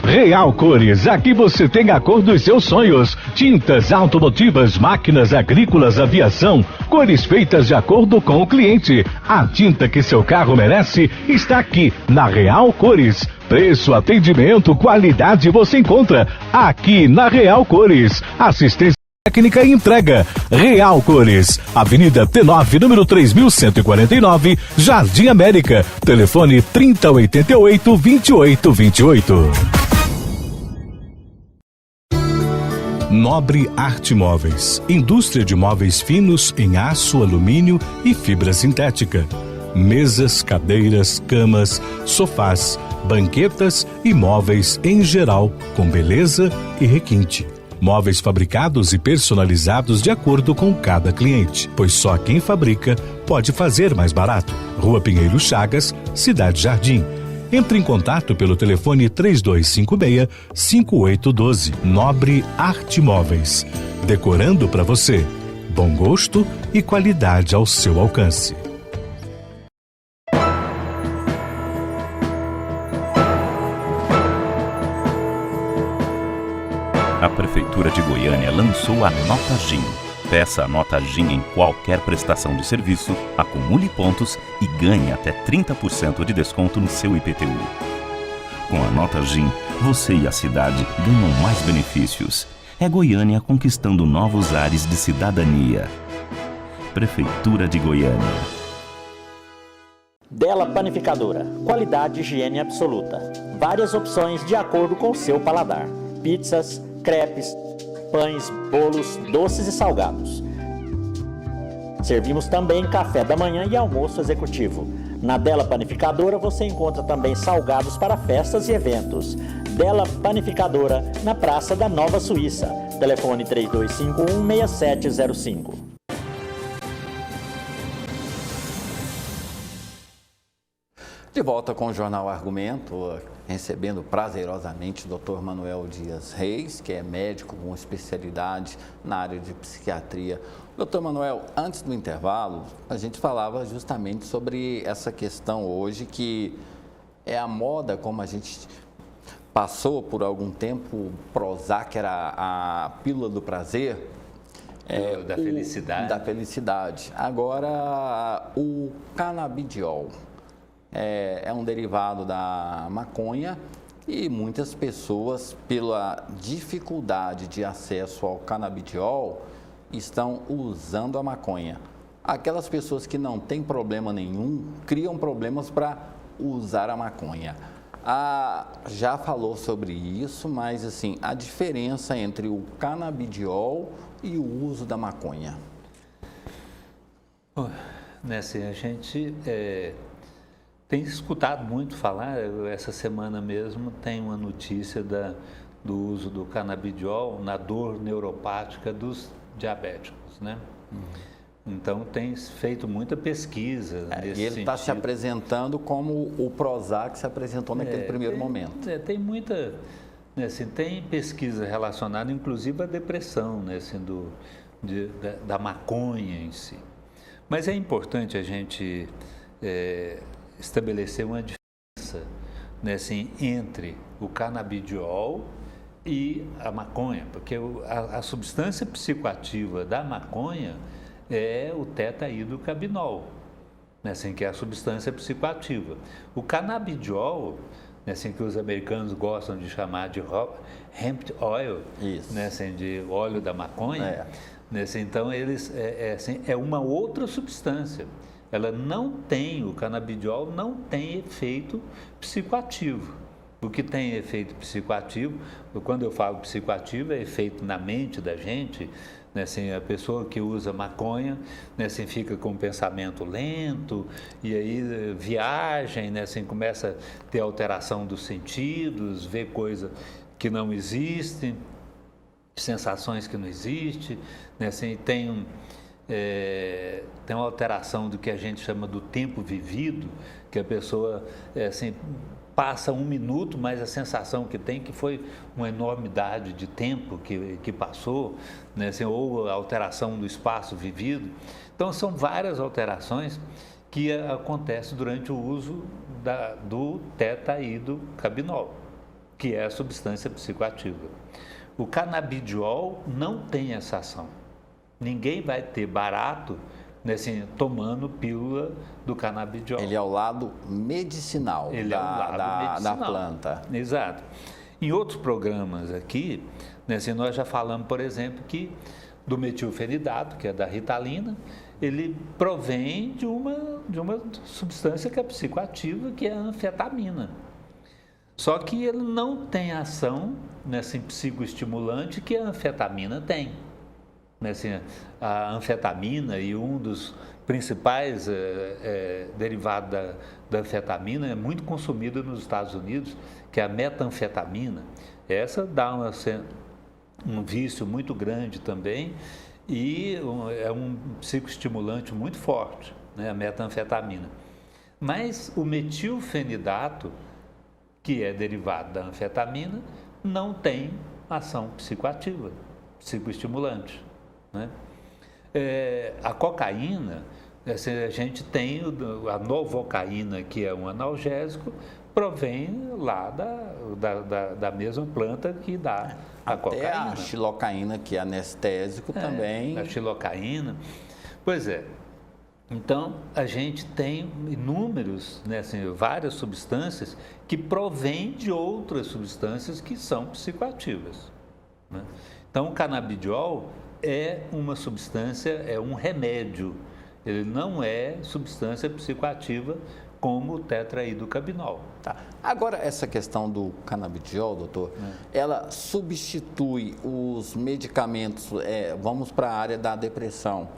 Real Cores, aqui você tem a cor dos seus sonhos. Tintas automotivas, máquinas agrícolas, aviação, cores feitas de acordo com o cliente. A tinta que seu carro merece está aqui na Real Cores. Preço, atendimento, qualidade você encontra aqui na Real Cores. Assistência técnica e entrega. Real Cores, Avenida T9, número 3149, Jardim América. Telefone 3088-2828. Nobre Arte Móveis, indústria de móveis finos em aço, alumínio e fibra sintética. Mesas, cadeiras, camas, sofás, banquetas e móveis em geral, com beleza e requinte. Móveis fabricados e personalizados de acordo com cada cliente, pois só quem fabrica pode fazer mais barato. Rua Pinheiro Chagas, Cidade Jardim. Entre em contato pelo telefone 3256-5812. Nobre Arte Móveis. Decorando para você. Bom gosto e qualidade ao seu alcance. A Prefeitura de Goiânia lançou a Nota GIM. Peça a Nota GIM em qualquer prestação de serviço, acumule pontos e ganhe até 30% de desconto no seu IPTU. Com a Nota GIM, você e a cidade ganham mais benefícios. É Goiânia conquistando novos ares de cidadania. Prefeitura de Goiânia. Dela Panificadora. Qualidade e higiene absoluta. Várias opções de acordo com o seu paladar. Pizzas, crepes, pães, bolos, doces e salgados. Servimos também café da manhã e almoço executivo. Na Dela Panificadora você encontra também salgados para festas e eventos. Dela Panificadora, na Praça da Nova Suíça. Telefone 3251-6705. De volta com o Jornal Argumento, recebendo prazerosamente o Dr. Manuel Dias Reis, que é médico com especialidade na área de psiquiatria. Dr. Manuel, antes do intervalo, a gente falava justamente sobre essa questão hoje, que é a moda, como a gente passou por algum tempo, o Prozac era a pílula do prazer. Da felicidade. Da felicidade. Agora, o canabidiol. É um derivado da maconha e muitas pessoas, pela dificuldade de acesso ao canabidiol, estão usando a maconha. Aquelas pessoas que não têm problema nenhum, criam problemas para usar a maconha. Já falou sobre isso, mas assim, a diferença entre o canabidiol e o uso da maconha. Assim, a gente tem escutado muito falar, essa semana mesmo tem uma notícia do uso do canabidiol na dor neuropática dos diabéticos, né? Então, tem feito muita pesquisa nesse E ele está se apresentando como o Prozac se apresentou naquele primeiro momento. Tem muita... Né, assim, tem pesquisa relacionada, inclusive, à depressão, né, assim, da maconha em si. Mas é importante a gente estabelecer uma diferença, né, assim, entre o canabidiol e a maconha, porque a substância psicoativa da maconha é o teta-hidrocannabinol, né, assim, que é a substância psicoativa. O canabidiol, né, assim, que os americanos gostam de chamar de hemp oil, né, assim, de óleo da maconha, né, assim, então eles é uma outra substância. Ela não tem, o canabidiol não tem efeito psicoativo. O que tem efeito psicoativo, quando eu falo psicoativo, é efeito na mente da gente, né, assim, a pessoa que usa maconha, né, assim, fica com um pensamento lento, e aí viagem, né, assim, começa a ter alteração dos sentidos, vê coisa que não existe, sensações que não existem, né, assim, tem uma alteração do que a gente chama do tempo vivido, que a pessoa assim, passa 1 minuto, mas a sensação que tem que foi uma enormidade de tempo que passou, né, assim, ou a alteração do espaço vivido. Então, são várias alterações que acontecem durante o uso do teta-hidrocannabinol, que é a substância psicoativa. O canabidiol não tem essa ação. Ninguém vai ter barato, né, assim, tomando pílula do canabidiol. Ele é o lado medicinal da planta. Exato. Em outros programas aqui, né, assim, nós já falamos, por exemplo, que do metilfenidato, que é da Ritalina, ele provém de uma substância que é psicoativa, que é a anfetamina. Só que ele não tem ação, né, assim, psicoestimulante que a anfetamina tem. Assim, a anfetamina, e um dos principais derivados da anfetamina é muito consumida nos Estados Unidos, que é a metanfetamina. Essa dá um vício muito grande também e é um psicoestimulante muito forte, né, a metanfetamina. Mas o metilfenidato, que é derivado da anfetamina, não tem ação psicoativa, psicoestimulante. Né? A cocaína, a gente tem a novocaína, que é um analgésico, provém lá da mesma planta que dá a cocaína. Até a xilocaína, que é anestésico também. A xilocaína. Pois é. Então, a gente tem inúmeros, né, assim, várias substâncias que provêm de outras substâncias que são psicoativas. Né? Então, o canabidiol é uma substância, é um remédio. Ele não é substância psicoativa como o tetrahidrocannabinol. Tá. Agora, essa questão do canabidiol, doutor, ela substitui os medicamentos, vamos para a área da depressão,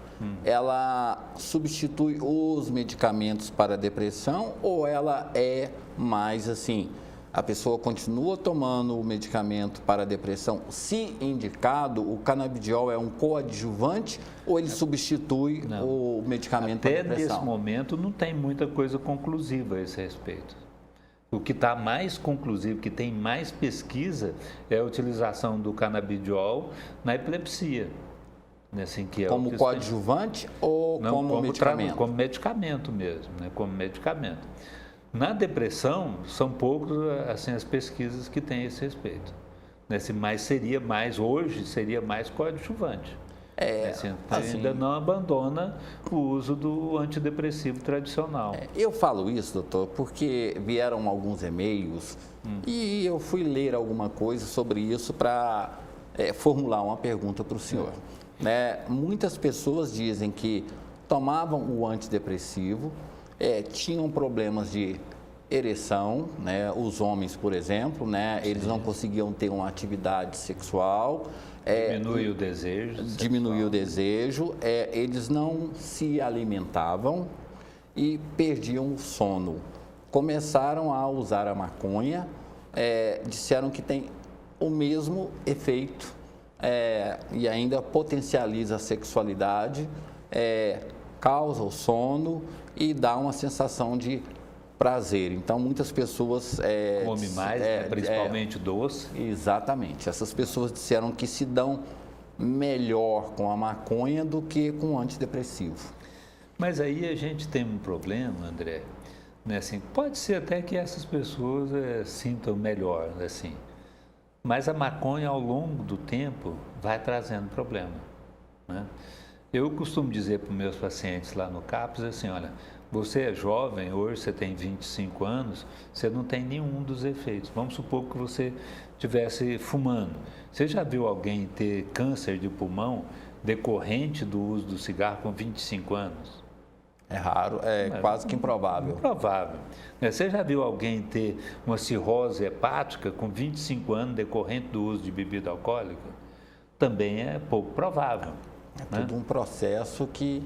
ela substitui os medicamentos para a depressão ou ela é mais assim, a pessoa continua tomando o medicamento para a depressão, se indicado, o canabidiol é um coadjuvante ou ele substitui o medicamento para a depressão? Até nesse momento não tem muita coisa conclusiva a esse respeito. O que está mais conclusivo, que tem mais pesquisa, é a utilização do canabidiol na epilepsia. Assim, que é como coadjuvante ou como medicamento? Como medicamento mesmo, né? Como medicamento. Na depressão, são poucos assim, as pesquisas que têm esse respeito. Mas hoje seria mais coadjuvante. Ainda não abandona o uso do antidepressivo tradicional. Eu falo isso, doutor, porque vieram alguns e-mails e eu fui ler alguma coisa sobre isso para formular uma pergunta para o senhor. Muitas pessoas dizem que tomavam o antidepressivo, tinham problemas de ereção, os homens, por exemplo, eles não conseguiam ter uma atividade sexual. Diminui o desejo. Diminui o desejo, eles não se alimentavam e perdiam o sono. Começaram a usar a maconha, disseram que tem o mesmo efeito e ainda potencializa a sexualidade, causa o sono e dá uma sensação de prazer. Então, muitas pessoas... Come mais, principalmente doce. Exatamente. Essas pessoas disseram que se dão melhor com a maconha do que com o antidepressivo. Mas aí a gente tem um problema, André, né? Assim, pode ser até que essas pessoas sintam melhor, assim, mas a maconha ao longo do tempo vai trazendo problema, né? Eu costumo dizer para os meus pacientes lá no CAPS assim, olha, você é jovem, hoje você tem 25 anos, você não tem nenhum dos efeitos. Vamos supor que você estivesse fumando. Você já viu alguém ter câncer de pulmão decorrente do uso do cigarro com 25 anos? É raro, quase que improvável. Improvável. Você já viu alguém ter uma cirrose hepática com 25 anos decorrente do uso de bebida alcoólica? Também é pouco provável. É tudo um processo que...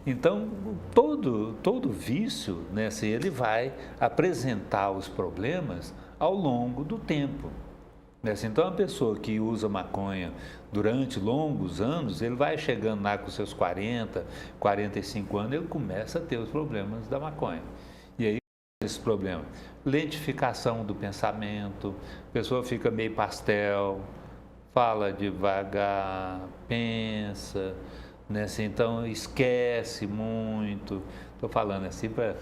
Então, todo vício, né, assim, ele vai apresentar os problemas ao longo do tempo. Então, a pessoa que usa maconha durante longos anos, ele vai chegando lá com seus 40, 45 anos, ele começa a ter os problemas da maconha. E aí, esses problemas, lentificação do pensamento, a pessoa fica meio pastel, fala devagar, pensa, né? Assim, então esquece muito. Estou falando assim para...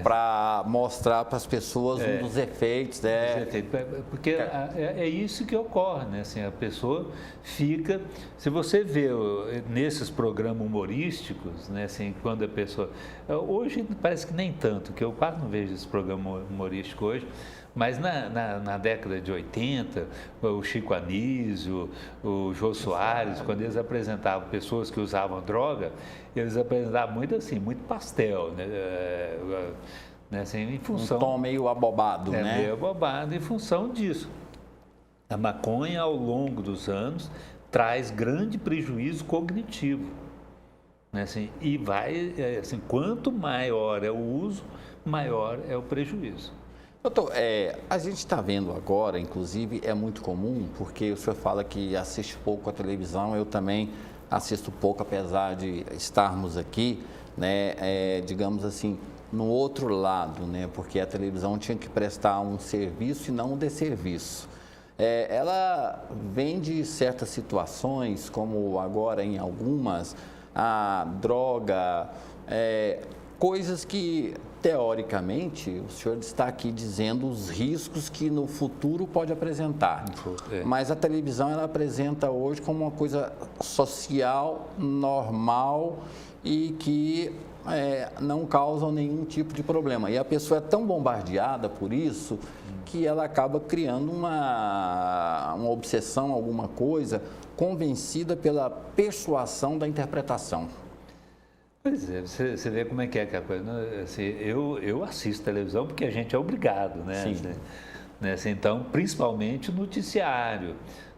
para mostrar para as pessoas um dos efeitos, né? Porque é isso que ocorre, né? Assim, a pessoa fica... Se você vê nesses programas humorísticos, né? Assim, quando a pessoa... Hoje parece que nem tanto, que eu quase não vejo esse programa humorístico hoje, mas na década de 80, o Chico Anísio, o Jô Soares, quando eles apresentavam pessoas que usavam droga, eles apresentavam muito assim, muito pastel, né? Assim, em função... Um tom meio abobado, né? Meio abobado em função disso. A maconha, ao longo dos anos, traz grande prejuízo cognitivo, né? Assim, e vai, assim, quanto maior é o uso, maior é o prejuízo. Doutor, a gente está vendo agora, inclusive, é muito comum, porque o senhor fala que assiste pouco a televisão, eu também assisto pouco, apesar de estarmos aqui, né, digamos assim, no outro lado, né, porque a televisão tinha que prestar um serviço e não um desserviço. Ela vende certas situações, como agora em algumas, a droga, coisas que, teoricamente, o senhor está aqui dizendo os riscos que no futuro pode apresentar. Mas a televisão, ela apresenta hoje como uma coisa social, normal e que não causam nenhum tipo de problema. E a pessoa é tão bombardeada por isso que ela acaba criando uma obsessão, alguma coisa, convencida pela persuasão da interpretação. Pois é, você vê como é que a coisa. Assim, eu assisto televisão porque a gente é obrigado, né? Sim. Né? Assim, então, principalmente o noticiário.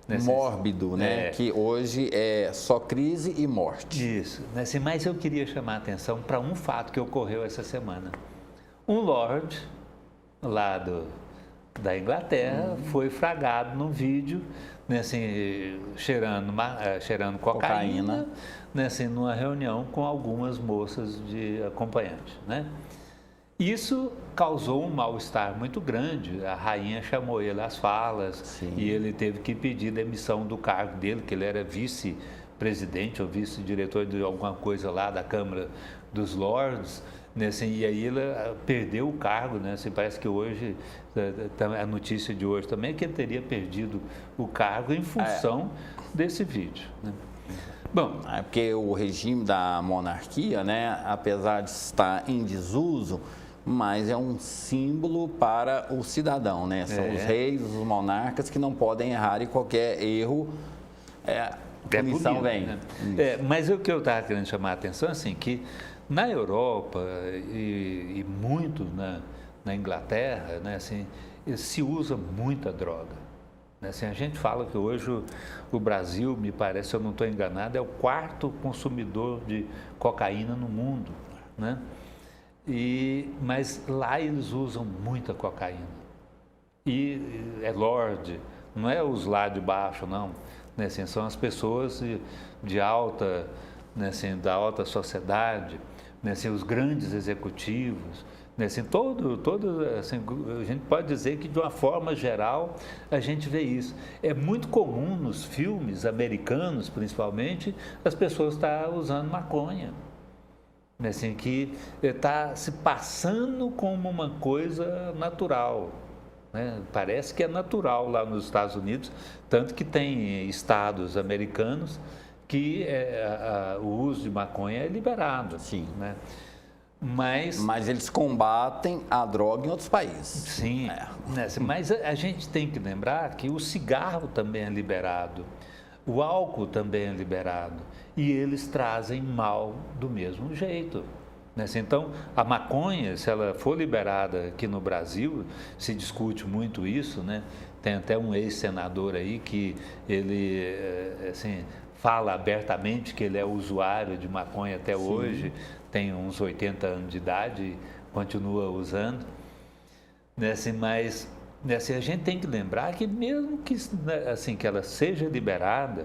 Né? Mórbido, né? Que hoje é só crise e morte. Isso. Né? Assim, mas eu queria chamar a atenção para um fato que ocorreu essa semana. Um lord lá da Inglaterra foi flagrado num vídeo, né, assim, cheirando cocaína, né, assim, numa reunião com algumas moças de acompanhante, né? Isso causou um mal-estar muito grande. A rainha chamou ele às falas e ele teve que pedir demissão do cargo dele, que ele era vice-presidente ou vice-diretor de alguma coisa lá da Câmara dos Lords, né, assim, e aí ele perdeu o cargo, né, assim, parece que hoje, a notícia de hoje também é que ele teria perdido o cargo em função desse vídeo, né? Bom, porque o regime da monarquia, né, apesar de estar em desuso, mas é um símbolo para o cidadão, né? São os reis, os monarcas que não podem errar e qualquer erro, punição vem. Né? Mas o que eu estava querendo chamar a atenção, assim, que na Europa e muito na Inglaterra, né, assim, se usa muita droga. Assim, a gente fala que hoje o Brasil, me parece, se eu não estou enganado, é o 4º consumidor de cocaína no mundo, né? Mas lá eles usam muita cocaína. E é lorde, não é os lá de baixo, não. né, assim, são as pessoas de alta, né, assim, da alta sociedade, né, assim, os grandes executivos, né, assim, assim, a gente pode dizer que de uma forma geral a gente vê isso. É muito comum nos filmes americanos, principalmente, as pessoas estarem usando maconha, né, assim, que está se passando como uma coisa natural. Né? Parece que é natural lá nos Estados Unidos, tanto que tem estados americanos que o uso de maconha é liberado. Sim. Né? Mas eles combatem a droga em outros países. Sim, né? Mas a gente tem que lembrar que o cigarro também é liberado, o álcool também é liberado, e eles trazem mal do mesmo jeito. Então, a maconha, se ela for liberada aqui no Brasil, se discute muito isso, né? Tem até um ex-senador aí que ele, assim, fala abertamente que ele é usuário de maconha até Sim. hoje, tem uns 80 anos de idade e continua usando. Mas a gente tem que lembrar que mesmo que, assim, que ela seja liberada,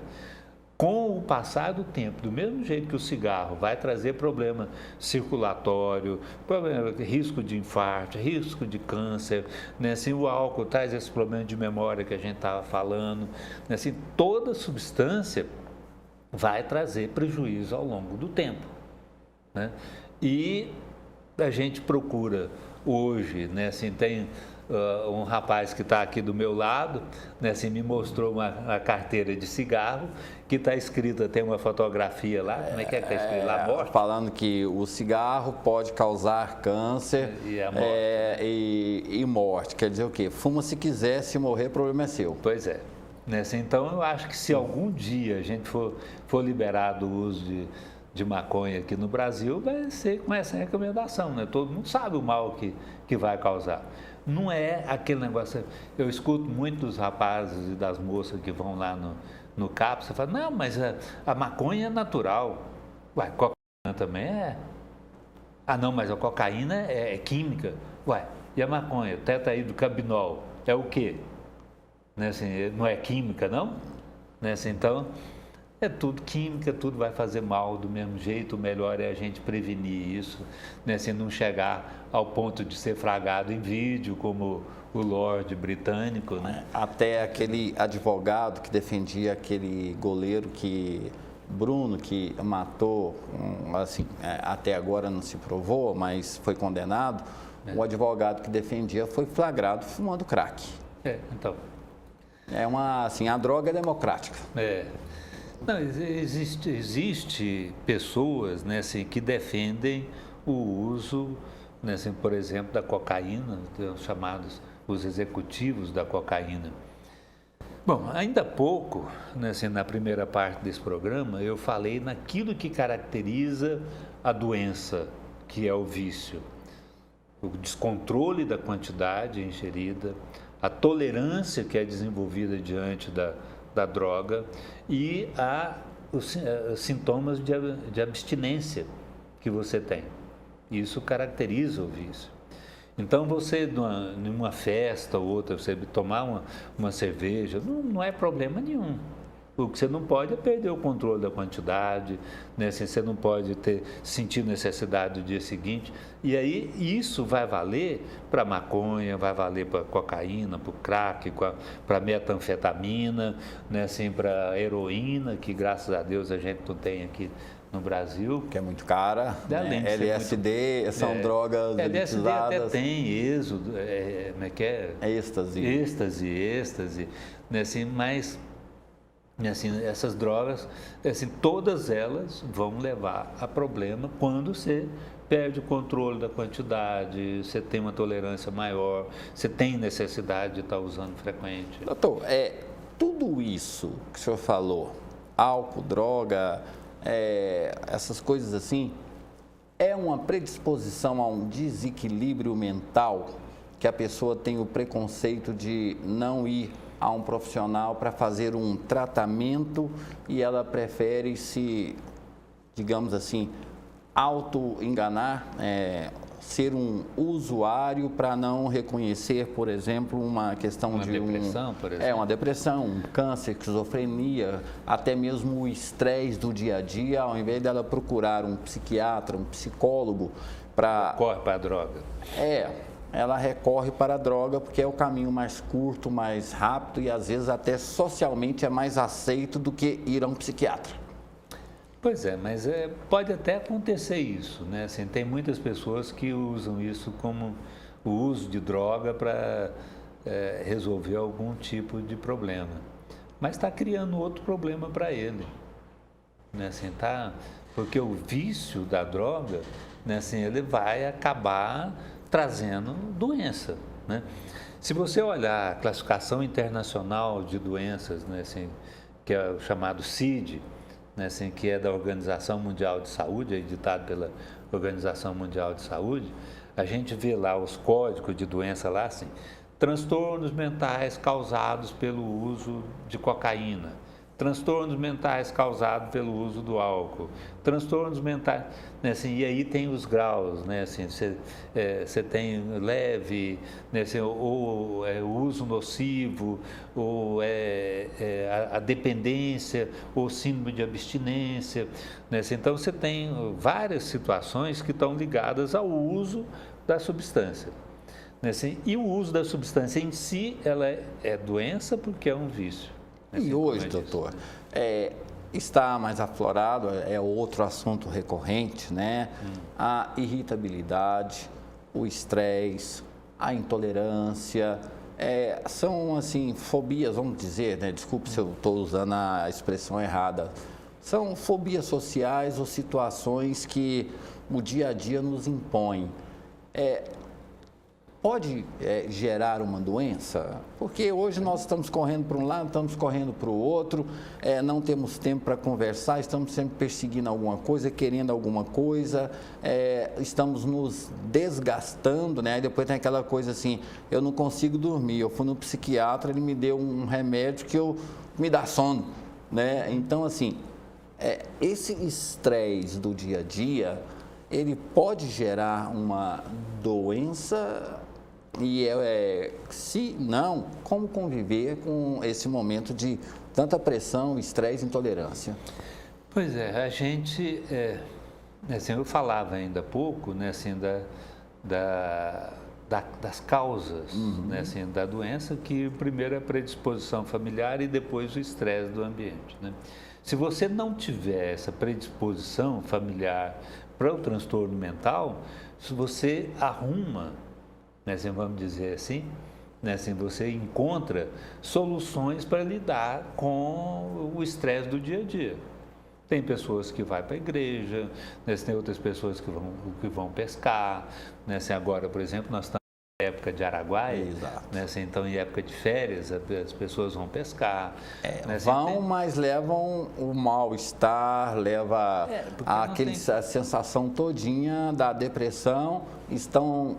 com o passar do tempo, do mesmo jeito que o cigarro vai trazer problema circulatório, risco de infarto, risco de câncer, né? Assim, o álcool traz esse problema de memória que a gente estava falando, né? Assim, toda substância vai trazer prejuízo ao longo do tempo, né? E a gente procura hoje, né? Assim, tem um rapaz que está aqui do meu lado, né, assim, me mostrou uma carteira de cigarro que está escrita, tem uma fotografia lá, como é que está escrito lá? Morte? Falando que o cigarro pode causar câncer e morte. Quer dizer o quê? Fuma se quiser, se morrer, o problema é seu. Pois é. Né, assim, então, eu acho que se algum dia a gente for liberado o uso de maconha aqui no Brasil, vai ser com essa recomendação, né? Todo mundo sabe o mal que vai causar. Não é aquele negócio. Eu escuto muito dos rapazes e das moças que vão lá no CAPS, você fala, não, mas a maconha é natural. Ué, cocaína também é. Ah, não, mas a cocaína é química. Ué, e a maconha, o tetraidrocannabinol, é o quê? Né, assim, não é química, não? Né, assim, então, é tudo química, tudo vai fazer mal do mesmo jeito. O melhor é a gente prevenir isso, né, assim, não chegar ao ponto de ser flagrado em vídeo, como o Lorde britânico, né? Até aquele advogado que defendia aquele goleiro Bruno, que matou, assim, até agora não se provou, mas foi condenado. O advogado que defendia foi flagrado fumando crack. Então. A droga é democrática. Não, existe pessoas, né, assim, que defendem o uso, né, assim, por exemplo, da cocaína, chamados os executivos da cocaína. Bom, ainda há pouco, né, assim, na primeira parte desse programa, eu falei naquilo que caracteriza a doença, que é o vício. O descontrole da quantidade ingerida, a tolerância que é desenvolvida diante da droga e os sintomas de abstinência que você tem. Isso caracteriza o vício. Então, você, numa festa ou outra, você tomar uma cerveja, não é problema nenhum. O que você não pode é perder o controle da quantidade, né? Assim, você não pode sentir necessidade do dia seguinte. E aí, isso vai valer para maconha, vai valer para cocaína, para o crack, para metanfetamina, né? Assim, para heroína, que graças a Deus a gente não tem aqui no Brasil. Que é muito cara. Além de LSD são drogas LSD até tem êxodo, como é que é? Êxtase. Êxtase, né? Assim, mas assim, essas drogas, assim, todas elas vão levar a problema quando você perde o controle da quantidade, você tem uma tolerância maior, você tem necessidade de estar usando frequente. Doutor, tudo isso que o senhor falou, álcool, droga, essas coisas assim, é uma predisposição a um desequilíbrio mental que a pessoa tem o preconceito de não ir a um profissional para fazer um tratamento e ela prefere se, digamos assim, auto-enganar, ser um usuário para não reconhecer, por exemplo, uma questão uma de depressão, por exemplo. uma depressão, um câncer, esquizofrenia, até mesmo o estresse do dia a dia, ao invés dela procurar um psiquiatra, um psicólogo para... Corre para a droga. Ela recorre para a droga porque é o caminho mais curto, mais rápido e às vezes até socialmente é mais aceito do que ir a um psiquiatra. Pois é, mas pode até acontecer isso, né? Assim, tem muitas pessoas que usam isso como o uso de droga para resolver algum tipo de problema. Mas está criando outro problema para ele, né? Assim, porque o vício da droga, né? Assim, ele vai acabar trazendo doença, né? Se você olhar a classificação internacional de doenças, né? Assim, que é o chamado CID, né? Assim, que é da Organização Mundial de Saúde, editado pela Organização Mundial de Saúde, a gente vê lá os códigos de doença lá, assim, transtornos mentais causados pelo uso de cocaína, transtornos mentais causados pelo uso do álcool, transtornos mentais, né, assim, e aí tem os graus, né, assim, você tem leve, né, assim, ou o uso nocivo, ou a dependência, ou síndrome de abstinência, né, assim, então você tem várias situações que estão ligadas ao uso da substância. Né, assim, e o uso da substância em si, ela é doença porque é um vício. E hoje, doutor, está mais aflorado, é outro assunto recorrente, né? A irritabilidade, o estresse, a intolerância, são, assim, fobias, vamos dizer, né? Desculpe se eu estou usando a expressão errada. São fobias sociais ou situações que o dia a dia nos impõe. Pode gerar uma doença? Porque hoje nós estamos correndo para um lado, estamos correndo para o outro, não temos tempo para conversar, estamos sempre perseguindo alguma coisa, querendo alguma coisa, estamos nos desgastando, né? Aí depois tem aquela coisa assim, eu não consigo dormir, eu fui no psiquiatra, ele me deu um remédio que me dá sono, né? Então, assim, esse estresse do dia a dia, ele pode gerar uma doença. E se não, como conviver com esse momento de tanta pressão, estresse e intolerância? Pois é, a gente, assim, eu falava ainda há pouco, né, assim, das causas, né, assim, da doença, que primeiro é a predisposição familiar e depois o estresse do ambiente, né? Se você não tiver essa predisposição familiar para o transtorno mental, se você arruma, né, assim, vamos dizer assim, né, assim, você encontra soluções para lidar com o estresse do dia a dia. Tem pessoas que vão para a igreja, né, tem outras pessoas que vão pescar, né, assim, agora, por exemplo, nós estamos em época de Araguaia, né, assim, então em época de férias as pessoas vão pescar. Né, assim, mas levam o mal-estar, leva a sensação todinha da depressão, estão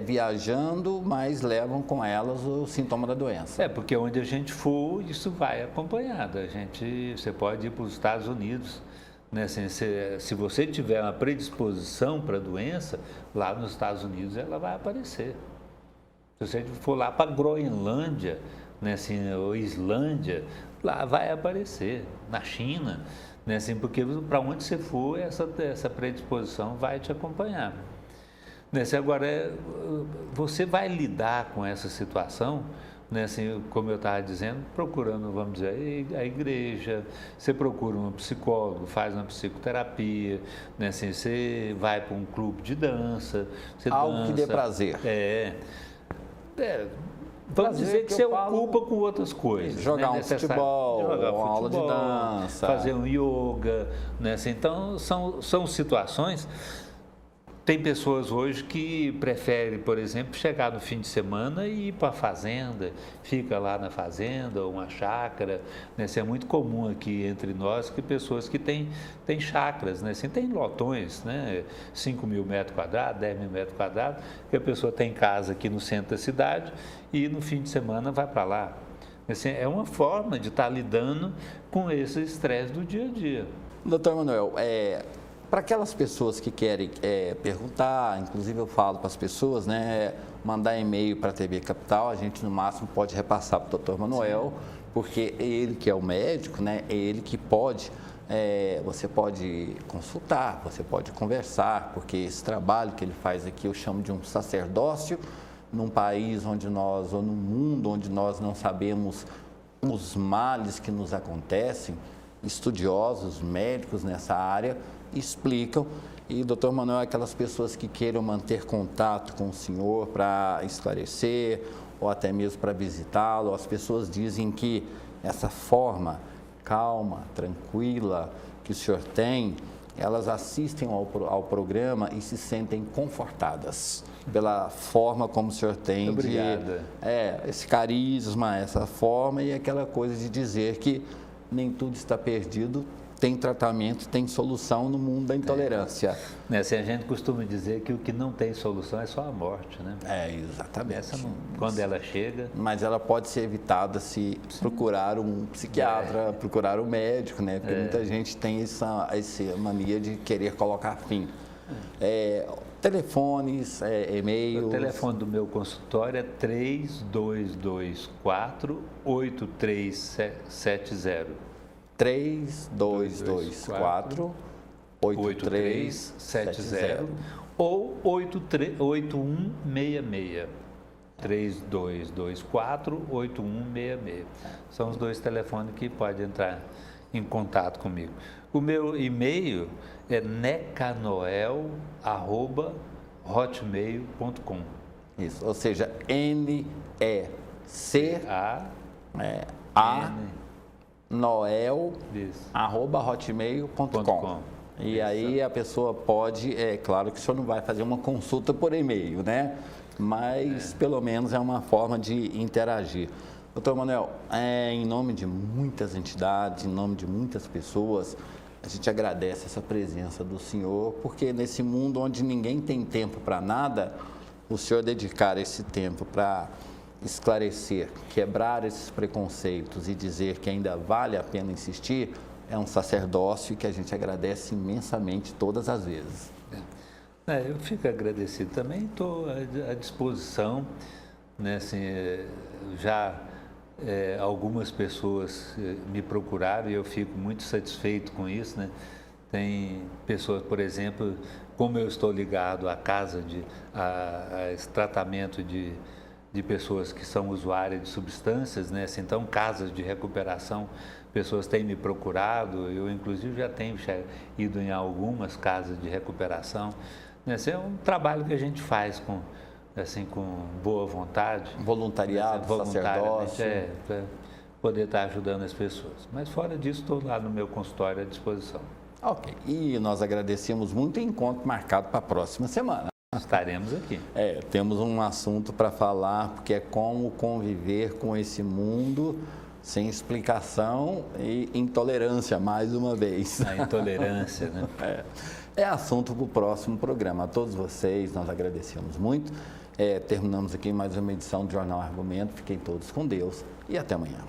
viajando, mas levam com elas o sintoma da doença. Porque onde a gente for, isso vai acompanhado. Você pode ir para os Estados Unidos, né? Assim, se você tiver uma predisposição para a doença, lá nos Estados Unidos ela vai aparecer. Se você for lá para a Groenlândia, né, assim, ou Islândia, lá vai aparecer. Na China, né, assim, porque para onde você for, essa predisposição vai te acompanhar. Né, assim, agora, você vai lidar com essa situação, né, assim, como eu estava dizendo, procurando, vamos dizer, a igreja, você procura um psicólogo, faz uma psicoterapia, né, assim, você vai para um clube de dança, você algo que dê prazer. Vamos dizer que você ocupa com outras coisas. Jogar um futebol, uma aula de dança. Fazer um yoga, né? Assim, então, são situações. Tem pessoas hoje que preferem, por exemplo, chegar no fim de semana e ir para a fazenda, fica lá na fazenda ou uma chácara, né? Isso é muito comum aqui entre nós, que pessoas que têm chácaras, né? Assim, tem lotões, né? 5 mil metros quadrados, 10 mil metros quadrados, que a pessoa tem casa aqui no centro da cidade e no fim de semana vai para lá. Assim, é uma forma de estar lidando com esse estresse do dia a dia. Doutor Manuel, para aquelas pessoas que querem perguntar, inclusive eu falo para as pessoas, né, mandar e-mail para a TV Capital, a gente no máximo pode repassar para o Dr. Manuel, porque ele que é o médico, né, é ele que pode, você pode consultar, você pode conversar, porque esse trabalho que ele faz aqui eu chamo de um sacerdócio, num país onde nós, ou num mundo onde nós não sabemos os males que nos acontecem, estudiosos, médicos nessa área explicam, e o Dr. Manuel é aquelas pessoas que queiram manter contato com o senhor para esclarecer, ou até mesmo para visitá-lo. As pessoas dizem que essa forma calma, tranquila que o senhor tem, elas assistem ao programa e se sentem confortadas pela forma como o senhor tem. Obrigada. Esse carisma, essa forma e aquela coisa de dizer que nem tudo está perdido, tem tratamento, tem solução no mundo da intolerância. Assim, a gente costuma dizer que o que não tem solução é só a morte, né? Exatamente. Essa não, quando ela chega... Mas ela pode ser evitada se procurar um psiquiatra, procurar um médico, né? Porque muita gente tem essa mania de querer colocar fim. Telefones, e-mails... O telefone do meu consultório é 3224-8370. 3224-8370 ou 8166. 3224-8166. São os dois telefones que podem entrar em contato comigo. O meu e-mail é necanoel@hotmail.com. Isso, ou seja, NECA noel@hotmail.com. E aí a pessoa pode, claro que o senhor não vai fazer uma consulta por e-mail, né? Mas pelo menos é uma forma de interagir. Doutor Manuel, em nome de muitas entidades, em nome de muitas pessoas, a gente agradece essa presença do senhor, porque nesse mundo onde ninguém tem tempo para nada, o senhor dedicar esse tempo para esclarecer, quebrar esses preconceitos e dizer que ainda vale a pena insistir, é um sacerdócio que a gente agradece imensamente todas as vezes. Eu fico agradecido também, estou à disposição, né, assim, algumas pessoas me procuraram e eu fico muito satisfeito com isso, né? Tem pessoas, por exemplo, como eu estou ligado à casa a esse tratamento de pessoas que são usuárias de substâncias, né? Assim, então, casas de recuperação, pessoas têm me procurado, eu inclusive já tenho ido em algumas casas de recuperação. Esse é um trabalho que a gente faz com boa vontade. Voluntariado, sacerdócio. Para poder estar ajudando as pessoas. Mas fora disso, estou lá no meu consultório à disposição. Ok, e nós agradecemos muito o encontro marcado para a próxima semana. Estaremos aqui. Temos um assunto para falar, porque é como conviver com esse mundo sem explicação e intolerância, mais uma vez. A intolerância, né? É assunto para o próximo programa. A todos vocês, nós agradecemos muito. Terminamos aqui mais uma edição do Jornal Argumento. Fiquem todos com Deus e até amanhã.